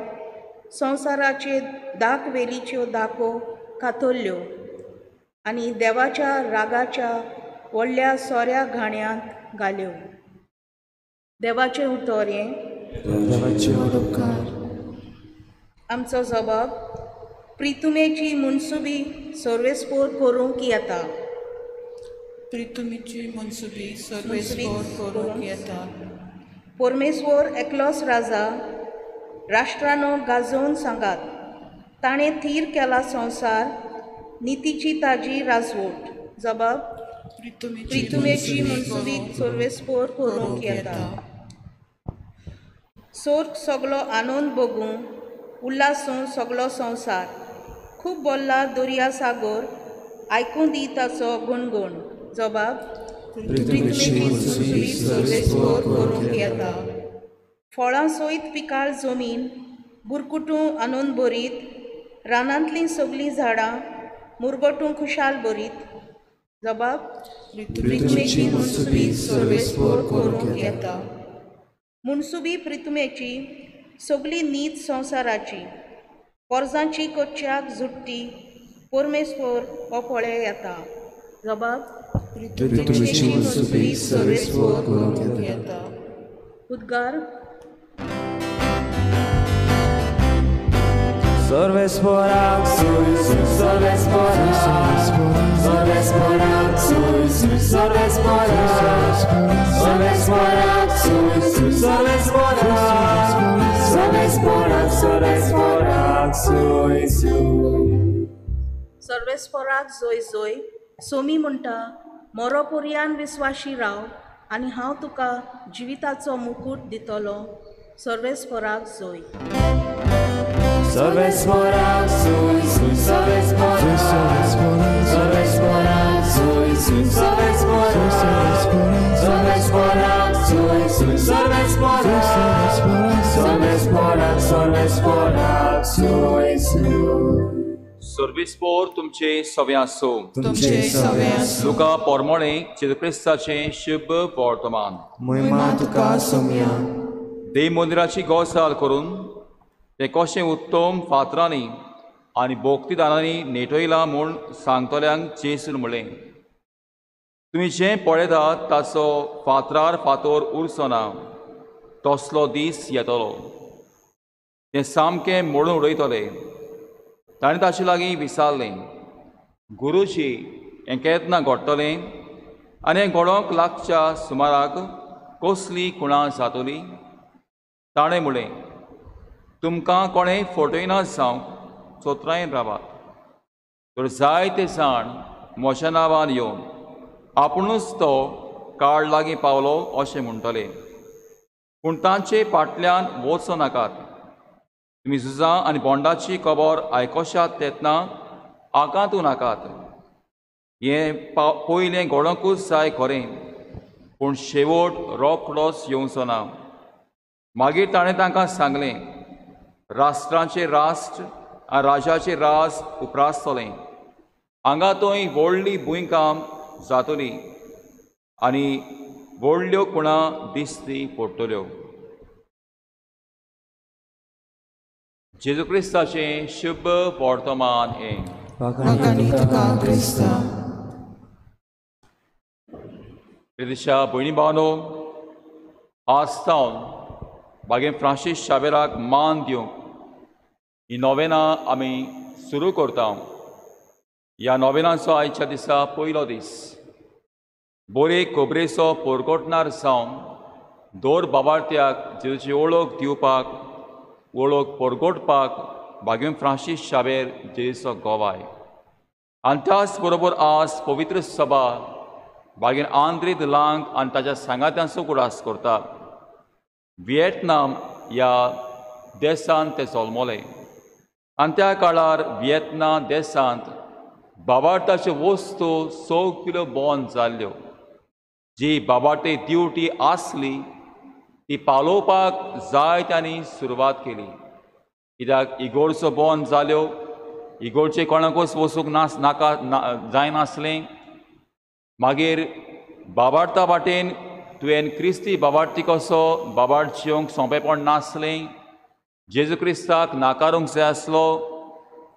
संवसाराचे धाक वेलीच्यो धाको कातरल्यो आनी देवाच्या रागाच्या व्हडल्या सोऱ्या घाण्यांत घाल्यो. देवाचें उतर हें. आमचो जबाब प्रितुमेची मुनसुबी सर्वेस्पोर करूंक येता. प्रितुमेची मनसुबी सर्वेस्पोर करूंक येता. परमेश्वर एकलोच राजा, राष्ट्रांनो गाजोवन सांगात. ताणें थीर केला संवसार, नितीची ताजी राजवट. जबाब प्रितुमेची मनसुबी सर्वेस्पोर करूंक येता. सोर्ग सगलो आनंद भोगूं, उल्हासूं सगलो संवसार. खूब बोल्ला दर्या सागर, आयकूं दी ताचो गुणगुण. जबाब प्रितुमेची मनसुबी सर्वेस्पोर करूंक येता. फळां सयत पिकाळ जमीन, बुरकुटूं आनंद भरीत, रानांतलीं सगलीं झाडां मुरगोटूं खुशाल भरीत. जबाब प्रितुमेची मनसुबी सर्वेस्पोर करूंक येता. मुनसुबी प्रितुमेची सगली नीत संवसाराची, पोरजांची कच्च्याक झुट्टी परमेश्वर हो पळे येता. जबाब प्रितुमेची मनसुबी सर्वेस्पोर करूंक येता. उद्गार. सर्वेस्porak sus, सर्वेस्porak, सर्वेस्porak sus, सर्वेस्porak, सर्वेस्porak sus, सर्वेस्porak, सर्वेस्porak, सर्वेस्porak sus. सर्वेस्पराक जोय जोय. सोमी म्हणटा, मोरो पर्यान विस्वाशी राव आनी हांव तुका जिविताचो मुकूट दितलो. सर्वेस्पराक जोय. सर्वेस्porak sus, सर्वेस्porak, सर्वेस्porak sus, सर्वेस्porak, सर्वेस्porak sus, सर्वेस्porak, सर्वेस्porak, सर्वेस्porak sus. सर्वेस्पोर तुमचे सवे आसो. तुमचे सवे आसूं. लुका पोरमोळे चित्रक्रिस्ताचे शुभ वर्तमान. महिमा तुका सोम्या. देव मंदिराची गोसाल करून ते कशें उत्तम फातरांनी आनी भोक्तीदारांनी नेटयलां म्हूण सांगतल्यांक जेसून म्हणलें, तुमी जें पळयतात ताचो फातरार फातर उरचो ना, तसलो दीस येतलो. तें सामकें मोडून उडयतले. ताणें ताचे लागीं विचारलें, गुरुजी हें केन्ना घडटलें आनी हें घडोवंक लागच्या सुमाराक कसली खुणां जातली? ताणें म्हणलें, तुमकां कोणें फटयना जावंक चोत्रायन रावात. तर जायते जाण म्हज्या नांवान येवन आपुणूच तो काळ लागीं पावलो अशें म्हणटले. पूण तांचे फाटल्यान वचो नाकात. तुमी झुजां आनी बोंडाची खबर आयकोशात तेन्ना आकांतू नाकात. हें पयलें घडोंकूच जाय खरें, पूण शेवट रोखडोच येवचो ना. मागीर ताणें तांकां सांगलें, राष्ट्रांचे राष्ट्र आनी राजाचे राज उप्रासतलें. हांगा थंय व्हडली भुंयकाम जातली आनी व्हडल्यो कुणां दिश्टी पडटल्यो. जेजू क्रिस्ताचें शुभ वर्तमान हें. वखणी तुका क्रिस्ता. प्रिय भयणी भावनो, आज सावन बागेन फ्रांसीस शावेराक मान दिवंक ही नोवेना आमी सुरू करता. ह्या नोवेनाचो आयच्या दिसा पयलो दीस. बरे खबरेचो परगोटणार जावन दर बाबार्थ्याक जेजूची वळख दिवपाक, वळख परगोटपाक बागेन फ्रांसीस शावेर जेजूचो गोवाय. आनी त्याच बरोबर आज पवित्र सभा बागेन आंद्रे दिलांग आनी ताच्या सांगात्यांचो कुडास करता. व्हिएतनाम ह्या देशांत ते जल्मले आनी त्या काळार व्हिएतनाम देशांत बाबार्थाच्यो वस्तू सगल्यो बंद जाल्ल्यो. जी बाबार्थी दिवटी आसली ती पालोवपाक जाय त्यांनी सुरवात केली. कित्याक इगोर्जो बंद जाल्यो, इगोर्जे कोणाकूच वचूंक नाका जायनासलें. मागीर बाबार्था वाटेन तुवें क्रिस्ती बाबार्थी कसो बाबार्थ जेवंक सोंपेपण नासलें. जेजू क्रिस्ताक नाकारूंक जाय आसलो.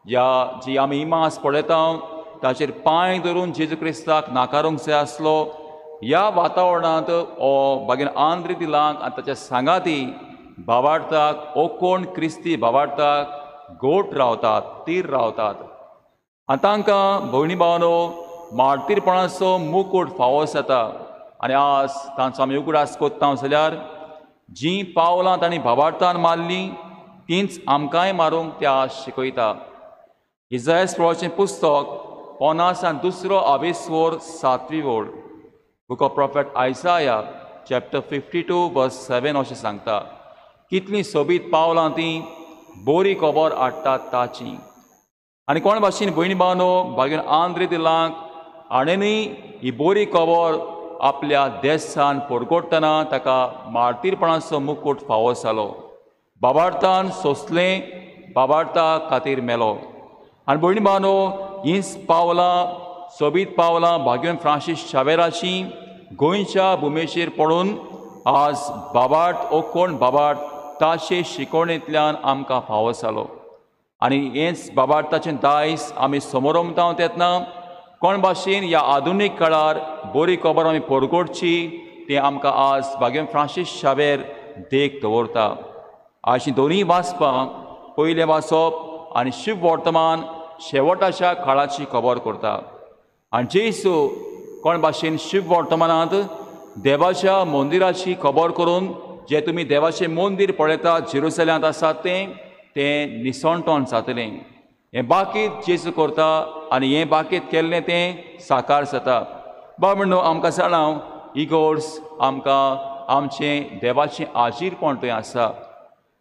ह्या जी आमी इमास पळयता ताचेर पांय धरून जेजू क्रिस्ताक नाकारूंक जाय आसलो. ह्या वातावरणांत हो बागेन आंद्रे दिलांग आनी ताच्या सांगाती बाबार्थाक ओकोण क्रिस्ती बाबार्थाक गोट रावतात, तीर रावतात. आनी तांकां भयणी भावनो मार्तीरपणाचो मुकूट फावो जाता. आनी आज तांचो आमी उगडास कोत्ता जाल्यार जीं पावलां तांणी बाबार्थान मारलीं तींच आमकांय मारूंक त्या शिकयता. इसायास प्रवाचें पुस्तक 52 वोळ. बुक ऑफ प्रॉफेट आयसाया चॅप्टर 52 वर्स 7 अशें सांगता. कितलीं सोबीत पावलां तीं बरी खबर हाडटात ताची. आनी कोण भाशेन भयणी भावनो बागेन आंद्रे दिलांक आनीनय ही बरी खबर आपल्या देशान परगोडटना ताका मार्तीरपणाचो मुकूट फावो जालो. बाबार्थान सोंसलें, बाबार्था खातीर मेलो. आनी भयणी भावनो हींच पावलां, सोबीत पावलां बागेन फ्रांसीस शावेराची गोंयच्या भुमेचेर पडून आज बाबार्थ ओकोण बाबार्थ ताचे शिकवणेंतल्यान आमकां फावो जालो. आनी हेंच बाबार्थाचें दायज आमी समोरमता तेन्ना कोण भाशेन ह्या आधुनीक काळार बरी खबर आमी परगोडची तें आमकां आज बागेन फ्रांसीस शावेर देख दवरता. आयची दोनूय वाचपां पयलें वाचप आनी शुभ वर्तमान शेवटाच्या काळाची खबर करता. आनी जेजू कोण भाशेन शुभ वर्तमानांत देवाच्या मंदिराची खबर करून जे तुमी देवाचें मंदीर पळयतात जेरुसलेमांत आसा तें निसणटोन जातलें. हें बाकीत जेजू करता आनी हें बाकीत केल्लें तें साकार जाता. म्हणून आमकां जाणां इगोर्ज आमकां आमचें देवाचें आजीरपण थंय आसा.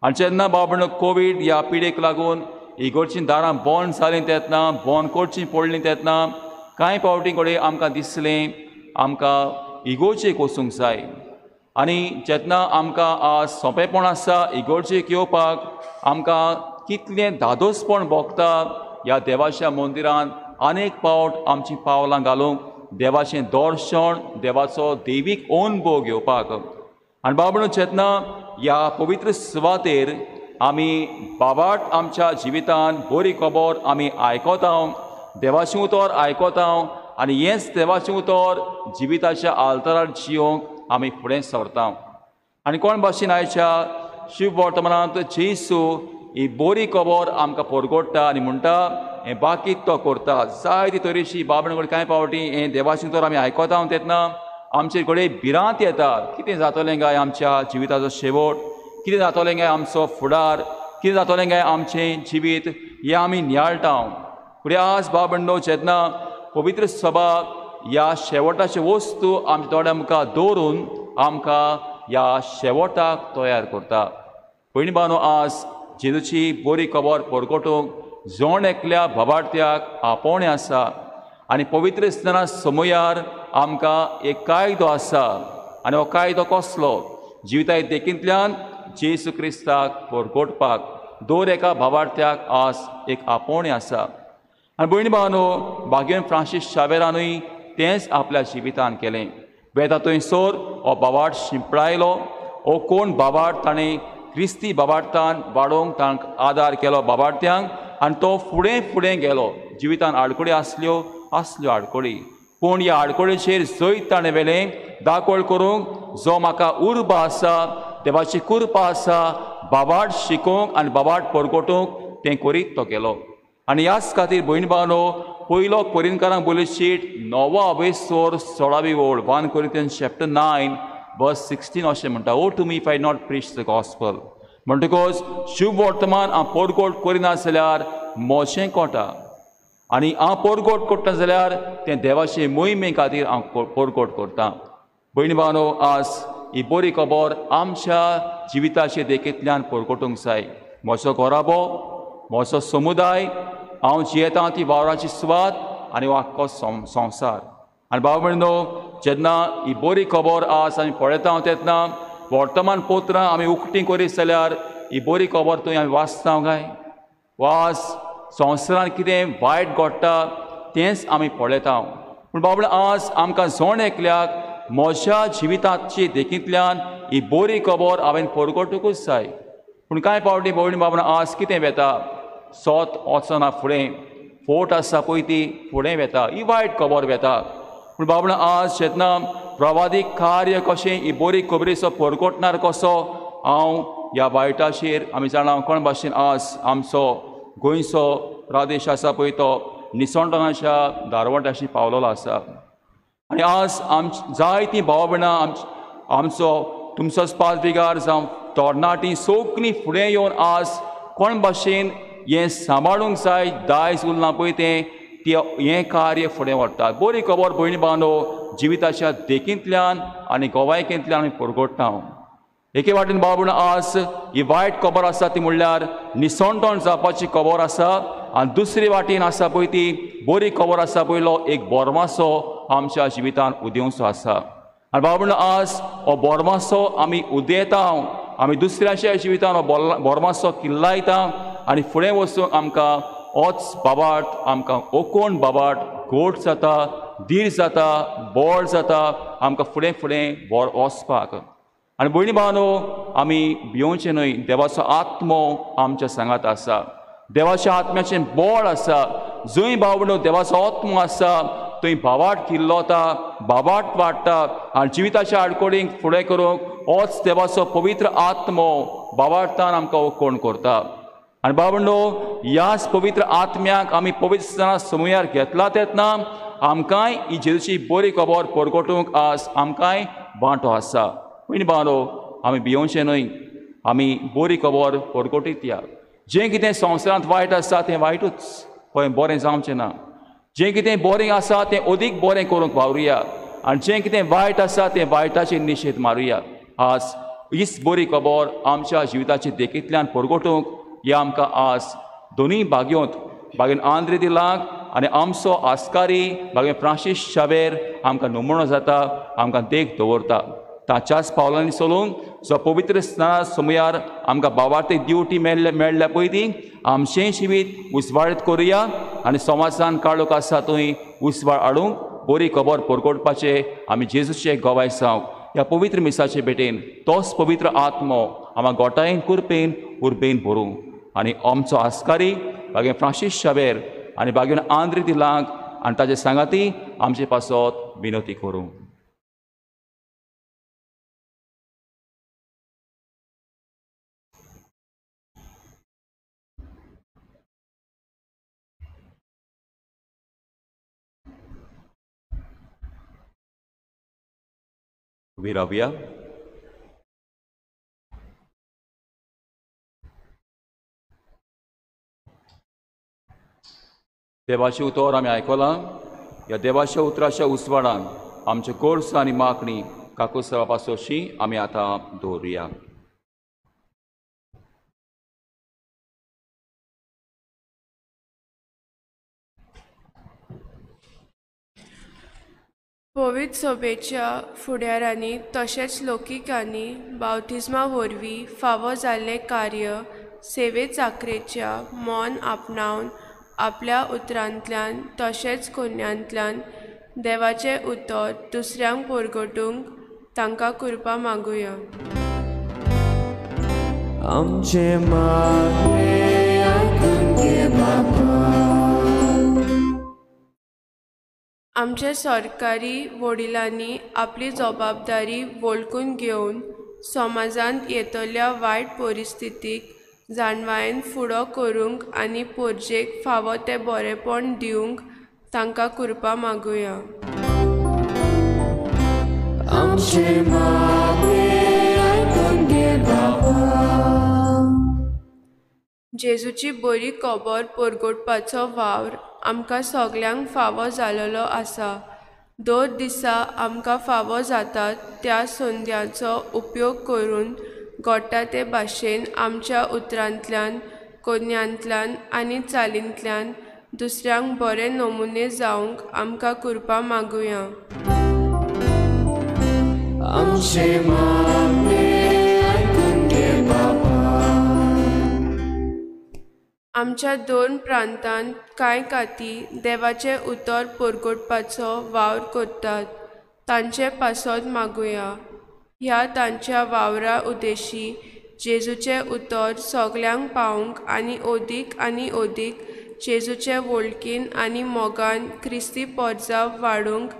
आनी जेन्ना म्हणून कोवीड ह्या पिडेक लागून इगोर्जीं दारां बंद जालीं तेन्ना, बंद करचीं पडलीं तेन्ना कांय फावटी कडेन आमकां दिसलें आमकां इगोर्जेक वचूंक जाय. आनी जेन्ना आमकां आज सोंपेपण आसा इगोर्जेक येवपाक, आमकां कितलें धादोसपण भोगता ह्या देवाच्या मंदिरांत अनेक फावट आमचीं पावलां घालूंक, देवाचें दर्शन, देवाचो दैवीक अनुभव घेवपाक. आनी बाबडो जेन्ना ह्या पवित्र सुवातेर आमी बाबार्थ आमच्या जिवितांत बरी खबर आमी आयकता, देवाचें उतर आयकता आनी हेंच देवाचें उतर जिविताच्या आल्तारार जियोंक आमी फुडें सरता. आनी कोण भाशेन आयच्या शुभ वर्तमानांत जेजू ही बरी खबर आमकां परगोडटा आनी म्हणटा हें बाकीत तो करता. जायते तरेची बाबडे कडेन कांय फावटी हें देवाचें उतर आमी आयकता तेन्ना आमचे कडेन भिरांत येता. कितें जातलें काय आमच्या जिविताचो शेवट, कितें जातलें काय आमचो फुडार, कितें जातलें काय आमचें जिवीत हें आमी नियाळटा. फुडें आज बाबंडो जेन्ना पवित्र सभा ह्या शेवटाचे वस्तू आमच्या दोळ्या मुखार दवरून आमकां ह्या शेवटाक तयार करता. भयणी भावांनो, आज जेजूची बरी खबर परगटूंक जोण एकल्या बाबार्थ्याक आपोवणें आसा आनी पवित्र स्नाना समयार आमकां एक कायदो आसा. आनी हो कायदो कसलो? जिविता देखींतल्यान जेजू क्रिस्ताक परगटपाक दर एका बाबार्थ्याक आज एक आपोवणें आसा. आनी भयणी भावांनो, भाग्यवान फ्रांसीस शावेरानूय तेंच आपल्या जिवितान केलें. वेता थंयसर हो बाबार्थ शिंपडायलो. हो कोण बाबार्थ ताणें क्रिस्ती बाबार्थान वाडोवंक तांकां आदार केलो बाबार्थ्यांक आनी तो फुडें फुडें गेलो. जिवितान आडखळी आसल्यो आडखळी, पूण ह्या आडखळीचेर जैत ताणें वेलें दाखोळ करूंक जो म्हाका उर्ब आसा, देवाची कृपा आसा, बाबार्थ शिकोवंक आनी बाबार्थ परगटूंक तें करीत तो गेलो. आनी ह्याच खातीर भयणी भावांनो, पयलो कोरिंथकारांक बरयल्ली शीट 9 ओळ 1 Corinthians chapter 9 verse 16 अशें म्हणटा, woe to me if I not preach the gospel. म्हणटकच शुभ वर्तमान हांव परगट करिना जाल्यार मोचें कोटा, आनी हांव परगट करता जाल्यार तें देवाचे मोहिमे खातीर हांव परगट करता. भयणी भावांनो, आज ही बरी खबर आमच्या जिविताचे देखींतल्यान परगटूंक जाय. म्हजो घोराबो, म्हजो समुदाय, हांव जियेता ती वावराची सुवात आनी आख्खो संवसार. आनी बाबा भयणीनो, जेन्ना ही बरी खबर आज आमी पळयता तेन्ना वर्तमानपत्रां आमी उक्तीं करीत जाल्यार ही बरी खबर थंय आमी वाचता काय? वाज संवसारान कितें वायट घडटा तेंच आमी पळयता. पूण बाबा आज आमकां जोण एकल्याक म्हज्या जिविताची देखींतल्यान ही बरी खबर हांवें परगटूंकूच जाय. पूण कांय पावटी भयणी बाबा आज कितें वेता? सोत वचना फुडें, फोट आसा पळय ती फुडें वेता, ही वायट खबर वेता. पूण बाबा आज जेन्ना प्रवादीक कार्य कशें ही बरी खबरीचो परगटणार कसो हांव ह्या वायटाचेर आमी जाणा कोण भाशेन आज आमचो गोंयचो प्रदेश आसा पळय तो निसंडणाच्या दारवंटाशी पावलेलो आसा. आनी आज जायतीं भाव भयणां आमचो तुमचो स्पासविगार जावं तरणाटीं सगळीं फुडें येवन आज कोण भाशेन हें सांबाळूंक जाय, दायज उरलां पळय तें हें कार्य फुडें व्हरतात. बरी खबर भयणी भावांनो, जिविताच्या देखींतल्यान आनी गोवायकेंतल्यान आमी परगटता. एके वाटेन बाबा भयणो, आज ही वायट खबर आसा ती म्हणल्यार निसंडण जावपाची खबर आसा, आनी दुसरे वाटेन आसा पळय ती बरी खबर आसा पळयलो एक बोरमासो आमच्या जिवितान उदेवचो आसा. आनी बाबा भयणो, आज हो बोरमासो आमी उदेता, आमी दुसऱ्याच्या जिवितान हो बोरमासो किल्लायता आनी फुडें वचूंक आमकां होच बाबार्थ आमकां ओकोण बाबार्थ घोट जाता, धीर जाता, बोळ जाता आमकां फुडें फुडें वचपाक. आनी भयणी भावांनो, आमी भिवचें न्हय. देवाचो आत्मो आमच्या सांगात आसा, देवाच्या आत्म्याचें बोळ आसा. जंय भाव भयणो देवाचो आत्मो आसा थंय बाबार्थ किल्लोता, बाबार्थ वाडटा आनी जिविताच्या आडखळींक फुडें करूंक होच देवाचो पवित्र आत्मो बाबार्थान आमकां ओकोण करता. आनी बाबा भयणो, ह्याच पवित्र आत्म्याक आमी पवित्र स्नाना समयार घेतला तेन्ना आमकांय ही जेजूची बरी खबर परगटूंक आज आमकांय वांटो आसा. भयणी भावांनो, आमी भिवचें न्हय, आमी बरी खबर परगटीत या. जें कितें संवसारांत वायट आसा तें वायटूच खंय बरें जावचें ना. जें कितें बरें आसा तें अदीक बरें करूंक वावरुया आनी जें कितें वायट आसा तें वायटाचेर निशेध मारुया. आज हीच बरी खबर आमच्या जिविताची देखींतल्यान परगटूंक हें आमकां आज दोनूय भाग्यन आंद्रे दिलांक आनी आमचो आस्कारी भाग्यन फ्रांसीस शावेर आमकां नमुनो जाता, आमकां देख दवरता. ताच्याच पावलांनी चलूंक जो पवित्र स्नाना समयार आमकां बाबार्थीक दिवटी मेळ्ळ्या पळय ती आमचें जिवीत उजवाडीत करुया आनी समाजान काळोख आसा थंय उजवाड हाडूंक बरी खबर परगटपाचें आमी जेजूचे गोवाय जावं. ह्या पवित्र मिसाचे भेटेन तोच पवित्र आत्मो आमकां गोठायेन कुरपेन उर्बेन भरूं आनी आमचो आस्कारी भाग्यन फ्रांसीस शावेर आनी भाग्यन आंद्रे दिलांक आनी ताचे सांगाती आमचे पासत विनंती करूं. उबी रावया. देवाचें उतर आमी आयकलां. ह्या देवाच्या उतराच्या उसवाडान आमचे गोरसां आनी मागणी काकूसरा पासोशी आमी आतां दवरुया. पवित्र सभेच्या फुडाऱ्यांनी तशेंच लोकिकांनी बावतिजमा वरवीं फावो जाल्लें कार्य सेवे चाकरेच्या मोन आपणावन आपल्या उतरांतल्यान तशेंच कोन्यांतल्यान देवाचें उतर दुसऱ्यांक परगटूंक तांकां कृपा मागुया. आमचे मागणे आयकून घे बापा. आमच्या सरकारी वडिलांनी आपली जबाबदारी वळखून घेवन समाजांत येतल्या वायट परिस्थितीक जाणवायेन फुडो करूंक आनी पोरजेक फावो ते बरेपण दिवंक तांकां कृपा मागुया. आमचे मागणे आयकून घे बापा. जेजूची बरी खबर परगटपाचो वावर आमकां सगल्यांक फावो जालोलो आसा. दर दिसा आमकां फावो जातात त्या संद्यांचो उपयोग करून घडटा ते भाशेन आमच्या उतरांतल्यान कोन्यांतल्यान आनी चालींतल्यान दुसऱ्यांक बरे नमुने जावंक आमकां कृपा मागुया. आमचे मागणे आयकून घे बापा. आमच्या दोन प्रांतांत कांय काती देवाचें उतर परगटपाचो वावर करतात. तांचे पासत मागुया. ह्या तांच्या वावरा उद्देशी जेजूचें उतर सगल्यांक पावंक आनी ओदीक जेजूचे वळखीन आनी मोगान क्रिस्ती पर्जा वाडूंक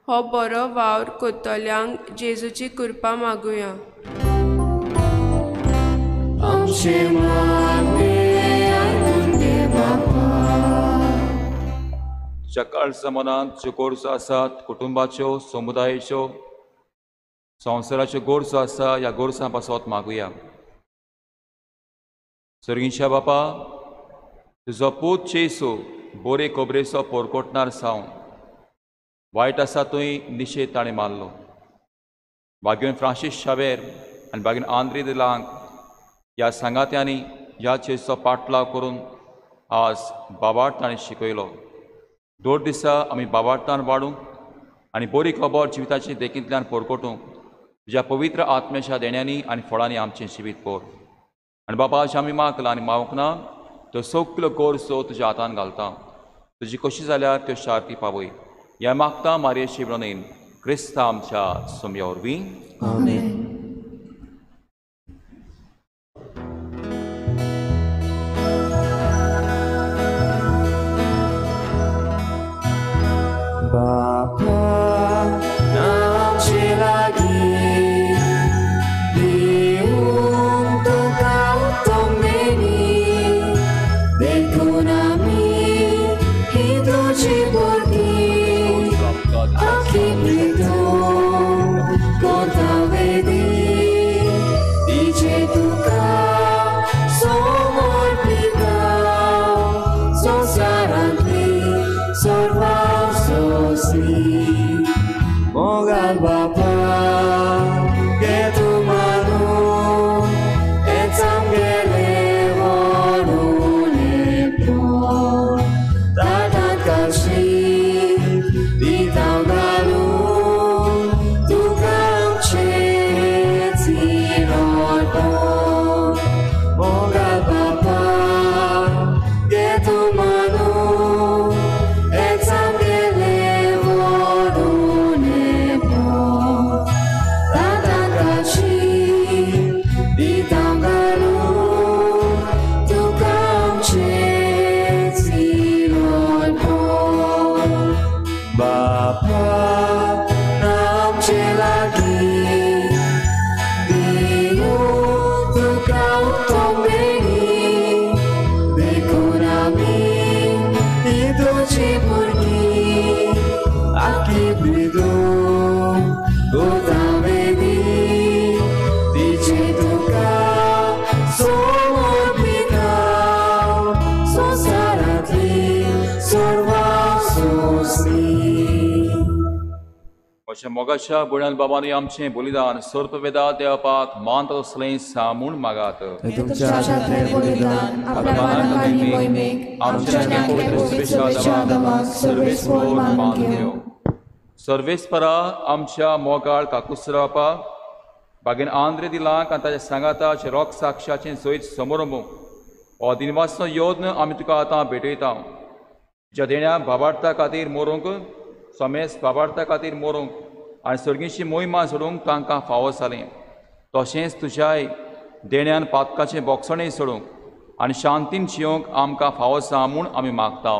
हो बरो वावर करतल्यांक जेजूची कृपा मागुया. आमचे मागणे आयकून घे बापा. सकाळ समानांत ज्यो गोरजो आसात कुटुंबाच्यो समुदायाच्यो संवसाराच्यो गोरजो आसा ह्या गोरसां पासत मागुया. सर्गीच्या बापा, तुजो पूत जेसू बरे खबरेचो परगटणार सावन वायट आसा थंय निशेध ताणें मारलो. भाग्यवन फ्रांसीस शावेर आनी भाग्यवन आंद्रे दिलांक ह्या सांगात्यांनी ह्या चेचो पाटलाव करून आज बाबार्थ ताणें शिकयलो. दोन दिसा आमी बाबार्थान वाडूंक आनी बरी खबर जिविताची देखींतल्यान परगटूंक तुज्या पवित्र आत्म्याच्या देण्यांनी आनी फळांनी आमचें जिवीत पोर. आनी बाबा अशें आमी मागला आनी मागूंक ना त्यो सगल्यो गोरजो तुज्या हातान घालता. तुजी कशी जाल्यार त्यो शार्ती पावय. ह्या मागता मारयेची ब्रणीन क्रिस्ता आमच्या सोम्या वरवीं. आमेन. बापा आमचे लागीं दिवूंक तुका उतमेनी देखून आमी ही तुजी भुरगीं आखी प्रितून कोता वेदी तिचे तुका समर्पिता संवसारांतली सर्वां मोगाल बापा घे तूं मानून हेच आमगेले व्हडून येतो. ताटांत काशी दिता घालून तुका आमचे चिरोटो. मोगाल बापा घे तूं मानून हेच आमगेले व्हडून येतो. ताटांत काशी दिता घालून तुका आमचे चिरोटो. बापा आमचे लागीं दिवूंक तुका उतमेनी देखून आमी ही तुजी भुरगीं आखी प्रितून कोता वेदी तिचे तुका समर्पिता संवसारांतली सर्वां सोंसली. अशा मोगाच्या बुण्यान बाबांनी आमचें बलिदान सर्प वेदा देवपाक मानत असलें सामून मागात तुमच्या आशांतलें बलिदान आपल्या मानाक आनी मोहिमेक आमच्या पवित्र सभेच्या सर्वेस्वर मान घेव. सर्वेस्परा आमच्या मोगाळ काकुसरावपा बागेन आंद्रे दिलांक आनी ताच्या सांगाताचे रोग साक्षाचें जैत समोरमूक हो दिनवासो योद्न आमी तुका आतां भेटयता. ज्या देण्या बाबार्था खातीर मोरूंक समेस बाबार्था खातीर मोरूंक आनी सर्गीची मोहिमा सोडूंक तांकां फावो जालें तशेंच तुज्याय देण्यान पातकाचें बोगसणें सोडूंक आनी शांतीन जियोंक आमकां फावो जा म्हूण आमी मागता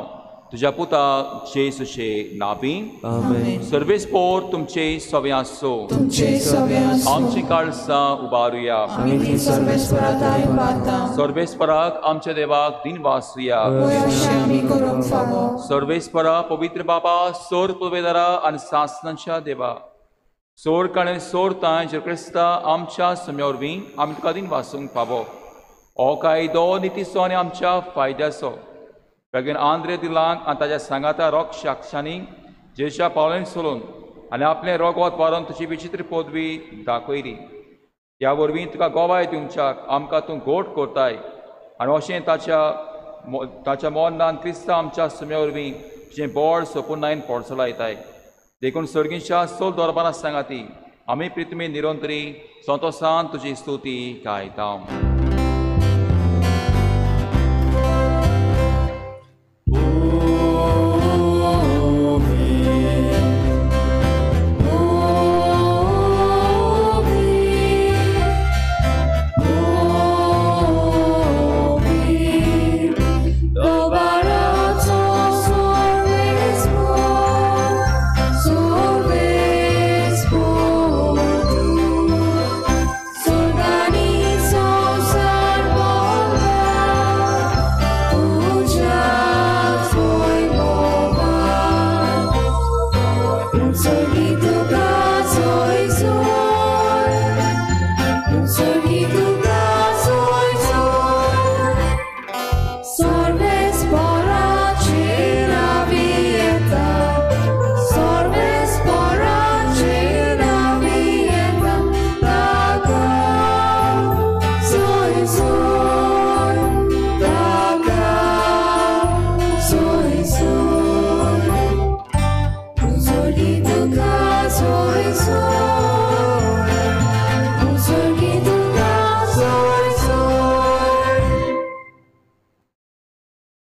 तुज्या पुता जेसूचे नांवीं. सर्वेस्पोर तुमचे सवे आसो आमची काळजां उबारुया सर्वेस्पराक आमच्या देवाक दिन वासुया. सर्वेस्परा पवित्र बाबा सोर पवेदारा आनी सासनांच्या देवा सोर काणे सोर तांय जे क्रिस्ता आमच्या समयावरवीं आमी तुका दिन वासूंक फावो हो कायदो नितीचो आनी आमच्या फायद्याचो बेगीन आंद्रे दिलांक आनी ताच्या सांगाता रोग साक्षांनी जेच्या पावलेन सोलून आनी आपलें रोगोत वारून तुजी विचित्र पदवी दाखयली. त्या वरवीं तुका गोवाय दिवच्याक आमकां तूं गोट करताय आनी अशें ताच्या मोन्नान क्रिस्ता आमच्या सुम्या वरवीं तुजें बोड सोपून नायन पोडचलायताय. देखून सर्गीच्या सोल दरबारां सांगाती आमी प्रितमी निरंतरी संतोशान तुजी स्तुती गायता.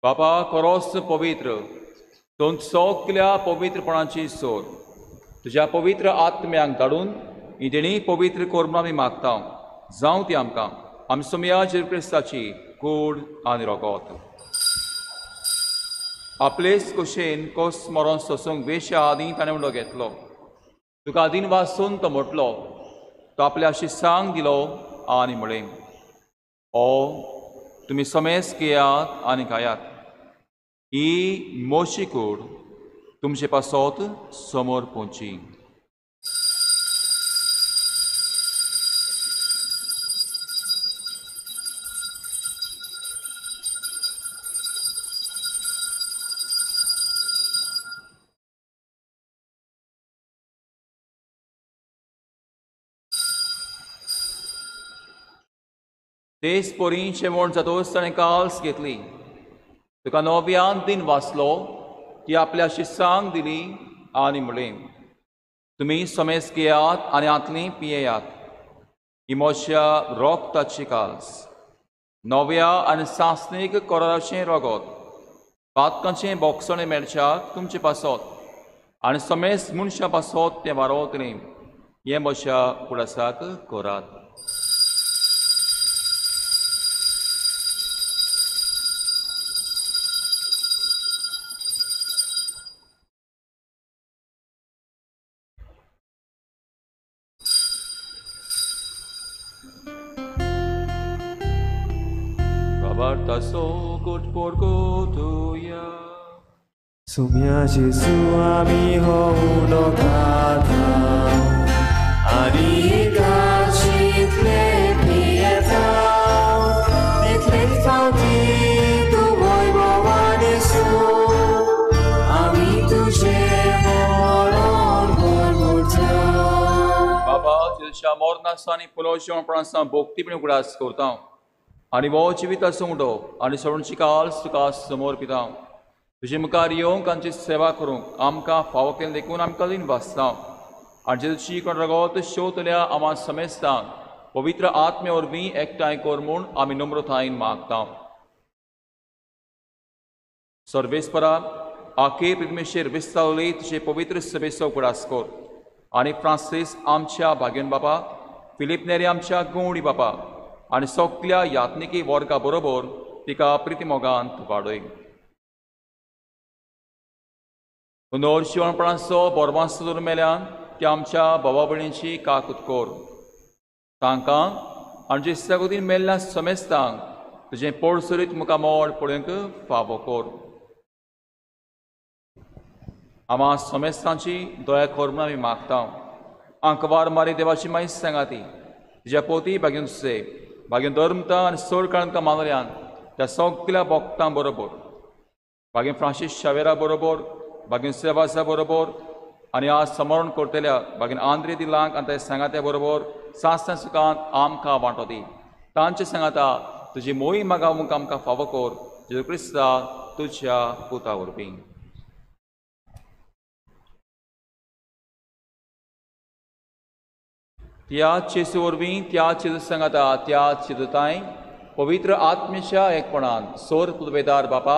बाबा खरोच पवित्र दोन सगल्या पवित्रपणाची सोर तुज्या पवित्र आत्म्यांक धाडून ही देणी पवित्र करून आमी मागता जावं ती आमकां आमी सोमया जेजू क्रिस्ताची कूड आनी रोगोत. आपलेच कुशेन कोस मरोन सोसूंक वेश्या आदी ताणें उंडो घेतलो तुका दिन वाचून तो म्हटलो तो आपल्या शिस्सांक दिलो आनी म्हळें ओ तुमी समेस घेयात आनी खायात ही मोशी कूड तुमचे पासत समोर पोंची. तेच पोरींचे म्हण जातोच ताणें काल्स घेतली तुका नव्यान दिन वाचलो ती आपल्या शिस्सांक दिली आनी म्हळें तुमी समेस घेयात आनी आतली पियेयात ही म्हज्या रोगताची काल्स नव्या आनी सासणीक कोराचें रोगोत पातकांचें बोगसणें मेळच्याक तुमचे पासत आनी समेस मनशा पासत तें वारोतलें हें म्हज्या कुडासाक करात. Sumia Jesu ami hono kata ani gachitle pieta nitle fauti tu voi bovane su ami tuje moron gormurte आमच्या मोरनासा आनी पुनर्जीवनपणासा भोगतीपणी उगडास करता आनी वो जिविताचो उडो आनी सोडूनची काल तुका समर्पिता तुजे मुखार येवंक आमची सेवा करूंक आमकां फावो केलें देखून आमकां लीन भासता आनी जेजूची कोण रगत शेवतल्या आमा समेस्तांक पवित्र आत्मे वरवीं एकठांय कर म्हूण आमी नम्रतायेन मागता सर्वेस्परा आखे परमेश्वर विस्तावले तुजे पवित्र सभेचो उगडास कर आनी फ्रांसीस आमच्या भाग्यन बापा फिलीप नेरे आमच्या गवंडी बापा आनी सगल्या यात्निकी वर्गा बरोबर तिका प्रितीमोगांत वाडय पुनर्जीवनपणाचो बोरमास दवरून मेल्यान त्या आमच्या भावा भयणींची काकूत कर तांकां आनी जे सगळीं मेल्ल्या समेस्तांक तुजें पडसरीत मुखामोड पळोवंक फावो कर आमा समेस्तांची दया कर म्हूण आमी मागता आंकवार मारी देवाची मागीर सांगाती तुज्या पोती भाग्यून से भाग्यून धर्मता आनी सर काळांका मानल्यान त्या सगल्या भक्तां बरोबर भाग्यून फ्रांसीस शावेरा बरोबर भाग्यून सेवासा बरोबर आनी आज समरण करतल्या भाग्यून आंद्रे दिलांक आनी त्या सांगात्या बरोबर सासत्या सुखांत आमकां वांटो दी तांचे सांगाता तुजी मोही मागावूंक आमकां फावो कर जेजू क्रिस्ता तुज्या पुता वरवीं त्या चेसू वरवीं त्या चेजू सांगाता त्या चेजुताय पवित्र आत्मेच्या एकपणान सोर पुलवेदार बापा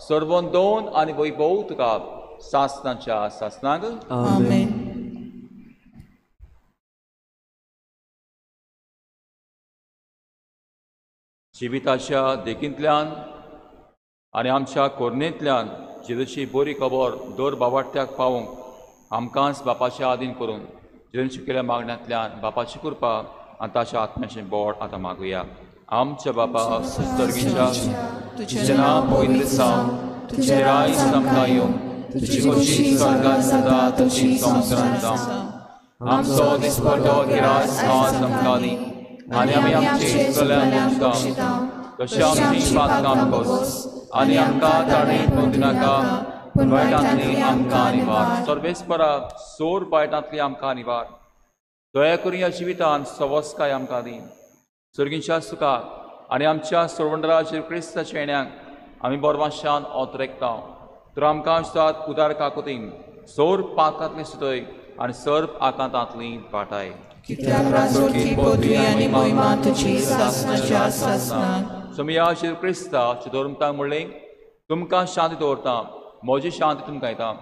सर्वोन दोन आनी वैभव तुका सासनाच्या सासनाक आमेन. जिविताच्या देखींतल्यान आनी आमच्या कोरणेंतल्यान जेजूची बरी खबर दर बावाट्याक पावोवंक आमकांच बापाच्या आदीन करून जेजून केल्या मागण्यांतल्यान बापाची कृपा आनी ताच्या आत्म्याचें बोड आतां मागुया. आमच्या बापा सर्गीच्या तुजें नांव पवित्र जावं, तुजें राय आमकां येवं, तुजी खोशी स्वर्गांत जाता तशी संवसारांत जावं. आमचो दिसपट्टो गिरास आज आमकां दी आनी आमी आमचे इश्टांक बक्षिता तशें आमची पातकां बस आनी आमकां ताणें पडूं नाका पूण वायटांतली आमकां निवार. सर्वेस्परा सोर वायटांतली आमकां निवार. दया करून ह्या जिवितांत सवस्काय आमकां दी. सर्गीच्या सुखाक आनी आमच्या सोडवंडराचे क्रिस्ताच्या येण्याक आमी बोरमाशान ओतरेकता. तर आमकां आशितात उदार काकुतीन सोर पाकांतली सुटय आनी सर्प आकांतांतली पाटाय. कित्याक राजवटी पोतवी आनी महिमा तुजी सासनाच्या सासनान. सोमया श्री क्रिस्ताचे धर्मतांक म्हणलें तुमकां शांती दवरता, म्हजी शांती तुमकां येता.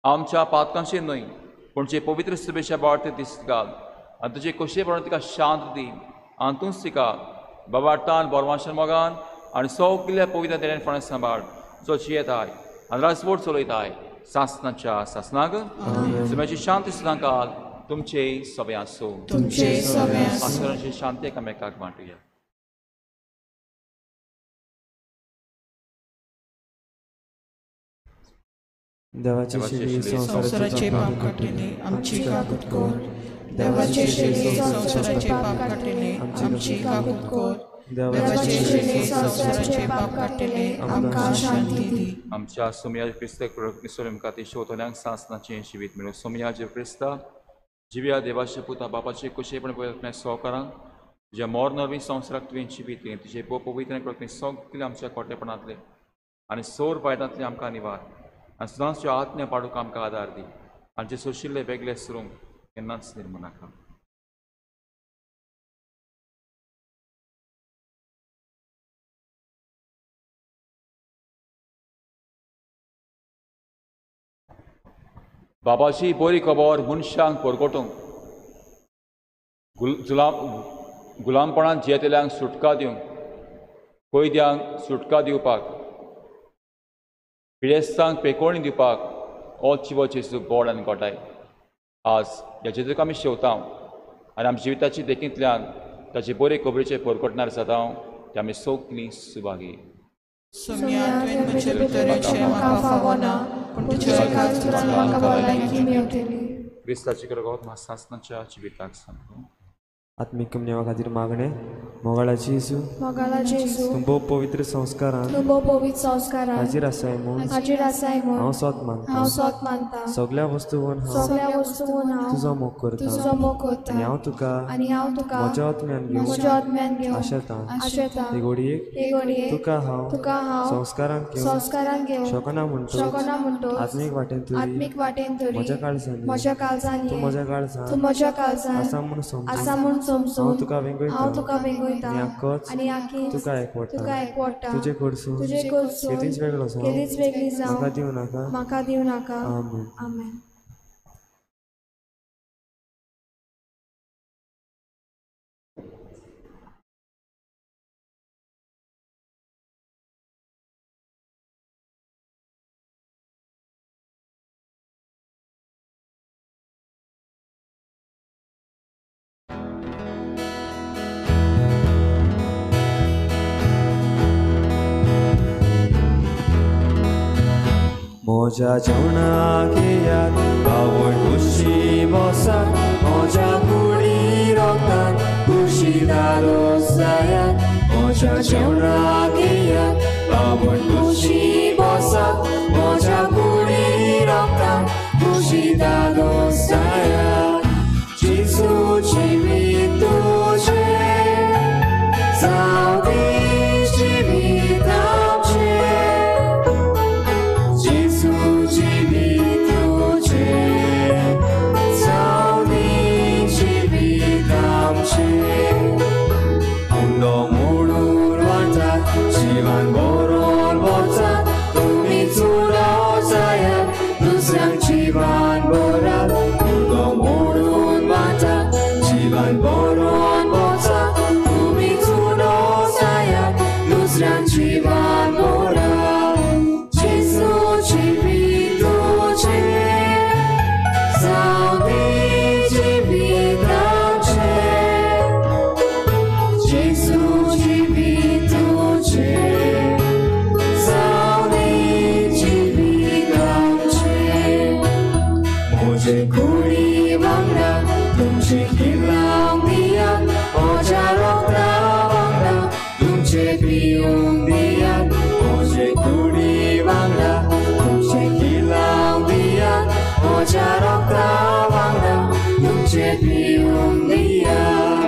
आमच्या पातकांचेर न्हय पूण जे पवित्र सभेच्या बाळते दिसत घाल आनी तुजे कशेपणान तिका शांत दी आनी तूंच तिका बाबाटान बोरमाशान मोगान आनी सगल्या पवित्र देण्यान सांबाळ जो जियेताय आनी राजवट चलयताय सासनाच्या सासनाक. समेची शांती सुद्दां काल तुमचे सभे आसूं. आसरांची शांती एकामेकाक वांटुया. देवाचे शिडी संसाराचे पाप काटिले आमची काकूट कोर. देवाचे शिडी संसाराचे पाप काटिले आमची काकूट कोर. देवाचे शिडी संसाराचे पाप काटिले आमकां शांती दी. आमच्या सोमया क्रिस्ताक निसर्गांत शेवतल्यांक सासनाचें जिवीत मेळो. सोमया जे क्रिस्ता जिव्या देवाचे पुता बापाचे कुशेपण पळयतना सहकारांक तुज्या मोर नवी संवसाराक तुवें जिवीत दिलें. तुजे पवित्र प्रकृती सगळे आमच्या खोटेपणांतले आनी सोर वायटांतले आमकां निवार आनी सदांचो आत्म्या पाडूंक आमकां आदार दी. आमचे सोशिल्ले वेगळे सुरूंक केन्नाच निर्मू नाका. बाबाची बरी खबर मनशांक परगटूंक गुलामपणांत जियेतल्यांक सुटका दिवंक कैद्यांक सुटका दिवपाक पिडेस्तांक पेकोवणी दिवपाक हो चिवो जेजू गोड आनी गोठाय. आज ह्या जेजूक आमी शेवता आनी आमच्या जिविताची देखींतल्यान ताचे बरे खबरीचे परगटणार जाता ते आमी सगळीं सुभागी. सोम्या तुवें म्हजे भितरेचे म्हाका फावो ना पूण तुज्या एकाच म्हाका भलायकी मेळटली. क्रिस्ताची रगत म्हाका सासनाच्या जिविताक सांगता. आत्मिक कमनेवा खातीर मागणे मोगाळाची येसू मोगाला जेजू तुंबो पवित्र संस्कारान तुंबो पवित्र संस्कारान हाजीर आसाय म्हूण हाजीर आसाय म्हूण हांव स्वत मानता हांव स्वत मानता सगळ्या वस्तूंवन हांव सगळ्या वस्तूंवन हांव तुजो मोग करता तुजो मोग करता आनी हांव तुका म्हज्या आत्म्यान म्हज्या आत्म्यान घेवन आशेतां आशेतां ते घडयेक हे घडये तुका हांव संस्कारान घेवन शकना म्हणटो आत्मीक वाटेन तरी म्हज्या काळजांनी तूं म्हज्या काळजांत आसा म्हूण समजून हांव तुका वेंगयता आनी आख्खीच तुका एकवडटा तुजे कडसून केदीच वेगळो जावं म्हाका दिवं नाका आमेन. म्हज्या जेवणाक येयात आवय खुशी बसात म्हज्या कुडी रोगतान खुशी दारोस जायात म्हज्या जेवणाक येयात आवय खुशी बसात म्हज्या कुडी रोगतान खुशी दारोस जायात जेजूची वीट तुजे जावं दी जिवीत आमचें जीवन बरोवन वचात तुमी चुडो जायात दुसऱ्यांक जीवन बरात उडो मोडून वचात जीवन बरोवन वचात तुमी चुडो जायात दुसऱ्यांक जीवन बरात जेजूची वीट तुजे जावं दी जिवीत आमचें जेजूची वीट तुजे जावं दी जिवीत आमचें म्हजे कुडी वांगडा तुमचे किल्लांक दियात म्हज्या रोगता वांगडा तुमचे पिवूंक दियात म्हजे कुडी वांगडा तुमचे किल्लांक दियात म्हज्या रोगता वांगडा तुमचे पिवूंक दियात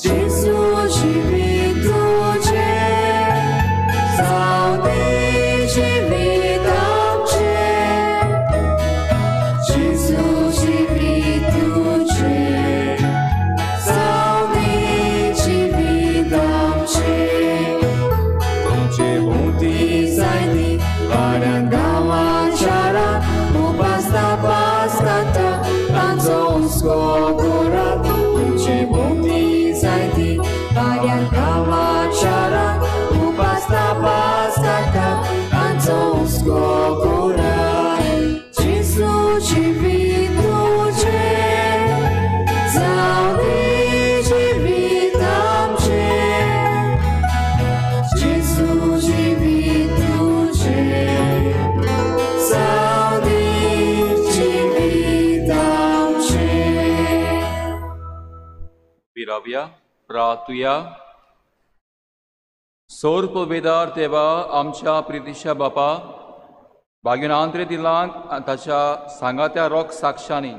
जेजूची वीट तुजे जावं दी जिवीत आमचें जेजूची वीट तुजे जावं दी जिवीत आमचें तुमचे भोंवती जायतीं वाड्यान गांवांत शारांत उपास तापास घालता तांचो हुस्को करात तुमचे भोंवती जायतीं वाड्यान गांवांत शारांत उपास तापास घालता तांचो हुस्को करात जेजूची वीट तुजे जावं दी जिवीत आमचें जेजूची वीट तुजे जावं दी जिवीत आमचें. विरावया प्रार्थुया. सौर पवित्र देवा आमच्या प्रितीच्या बापा बागेन आंत्रे दिलांक ताच्या सांगात्या रोग साक्षांनी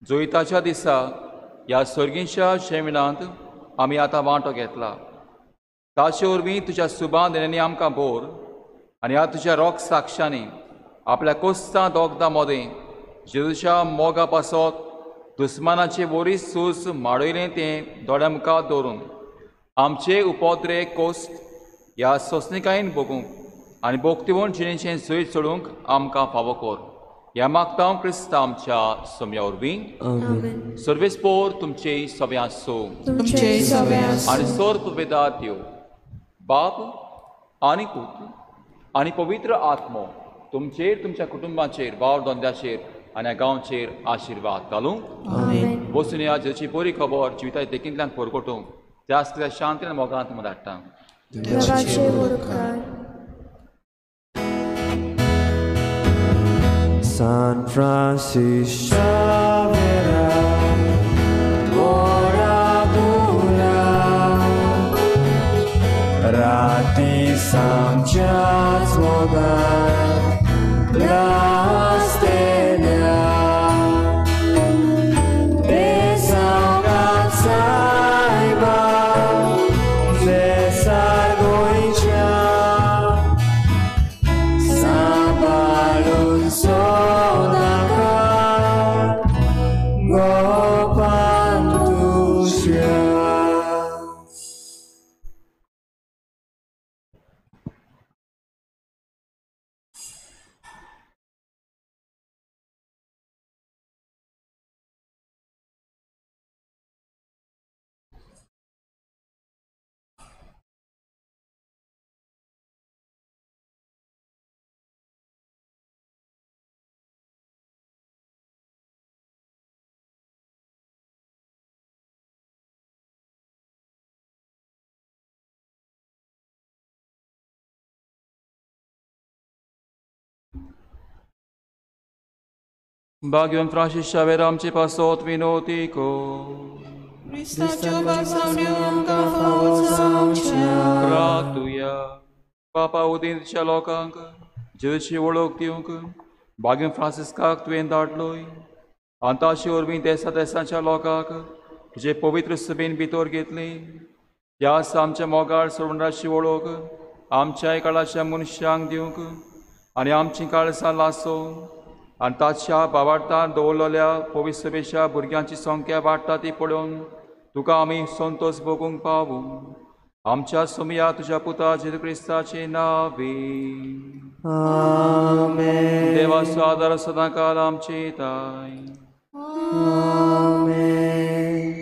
जोयताच्या दिसा ह्या सर्गीच्या जेवणांत आमी आतां वांटो घेतला ताचे वरवीं तुज्या सुबान देण्यांनी आमकां बोर आनी ह्या तुज्या रोग साक्षांनी आपल्या कोस्तां दोगदां मोदें जेजूच्या मोगा पासत दुस्मानाचे वरीस सूज माडयलें तें दोळ्या मुखार दवरून आमचे उपद्रे कोस्त ह्या सोंसणिकायेन भोगूंक आनी भोगतीवण जिणेचें जैत चडूंक आमकां फावो कर. ह्या मागता हांव क्रिस्त आमच्या सोम्या वरवीं सर्वेस्पोर तुमचे सगळे आसूं आनी सोर पवित्र देव बाप आनी पूत आनी पवित्र आत्मो तुमचेर तुमच्या कुटुंबाचेर भाव दोंद्याचेर आनी गांवचेर आशिर्वाद घालूंक बसून ह्या जेची बरी खबर जिविता देखींतल्यान परगटूंक त्या आसलेल्या शांतीन मोगांत धाडटा. San Francisco Xavier, ora आमच्याच मोगान लासतेल्या बेसांगात सायबा बेसार गोंयच्या सांबाळून सोदाका गोपान तुझ्या. Bagion Francis Xavier आमचे पासोत विनोतिको Cristacio basaudio amka fawosamcia. Ratuya Papa Udinच्या लोकांक जेची वळख दिवंक बागिन फ्रांसिस्काक तुवें धाडलोय आंताशी वरवीं देसा देसांच्या लोकांक तुजे पवित्र सभेन भितर घेतली. ह्या आमच्या मोगाळ सोडणाची वळख आमच्या काळाच्या मनशांक दिवंक आनी आमची काळसां लासोवन आनी ताच्या भावार्थान दवरलेल्या पवित्र सभेच्या भुरग्यांची संख्या वाडटा ती पळोवन तुका आमी संतोश भोगूंक पावू. आमच्या सोमया तुज्या पुता जेजू क्रिस्ताचे नावे. आमेन. देवाचो आदार सदांकाळ आमचे ताय. आमेन.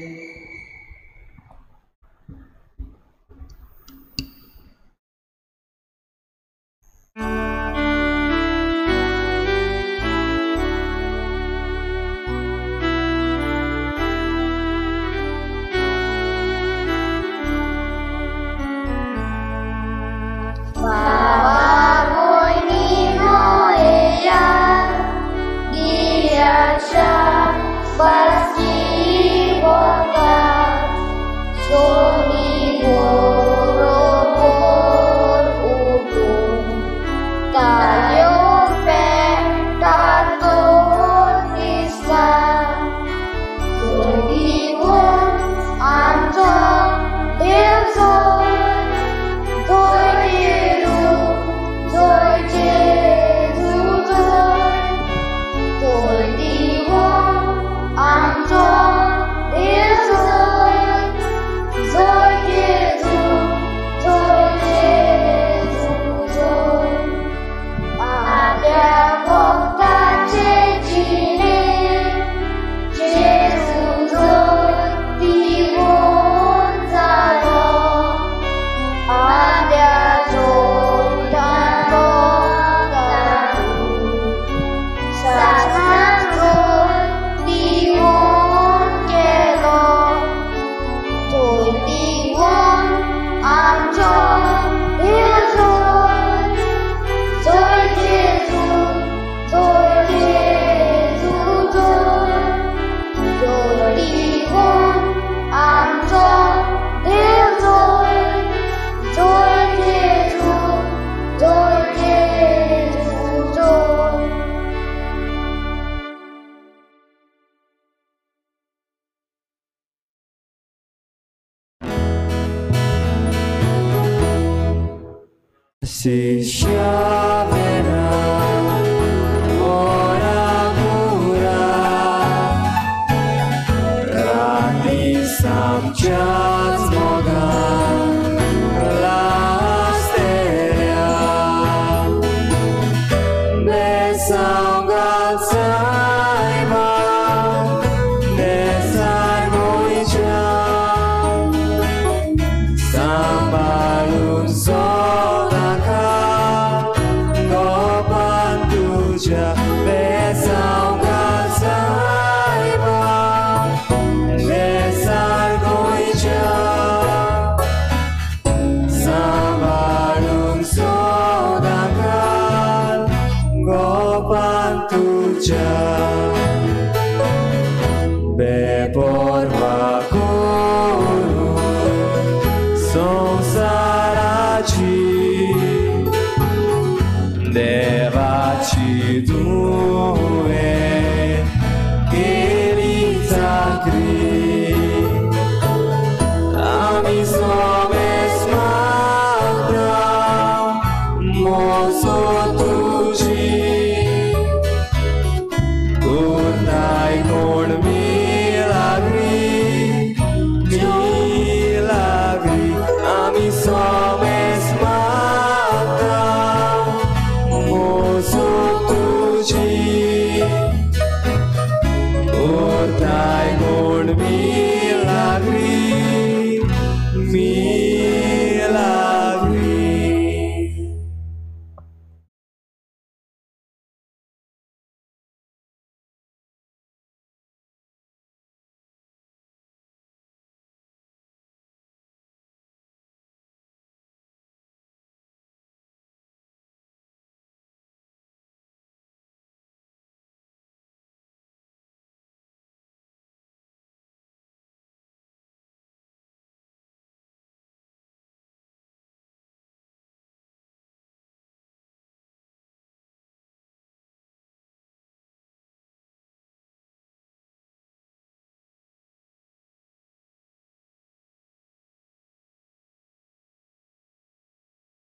Si sciaverà ora cura rati samciat moga lasteria nesangat saiba nesargoicha sambalun Sonsaratchi देवाची तूं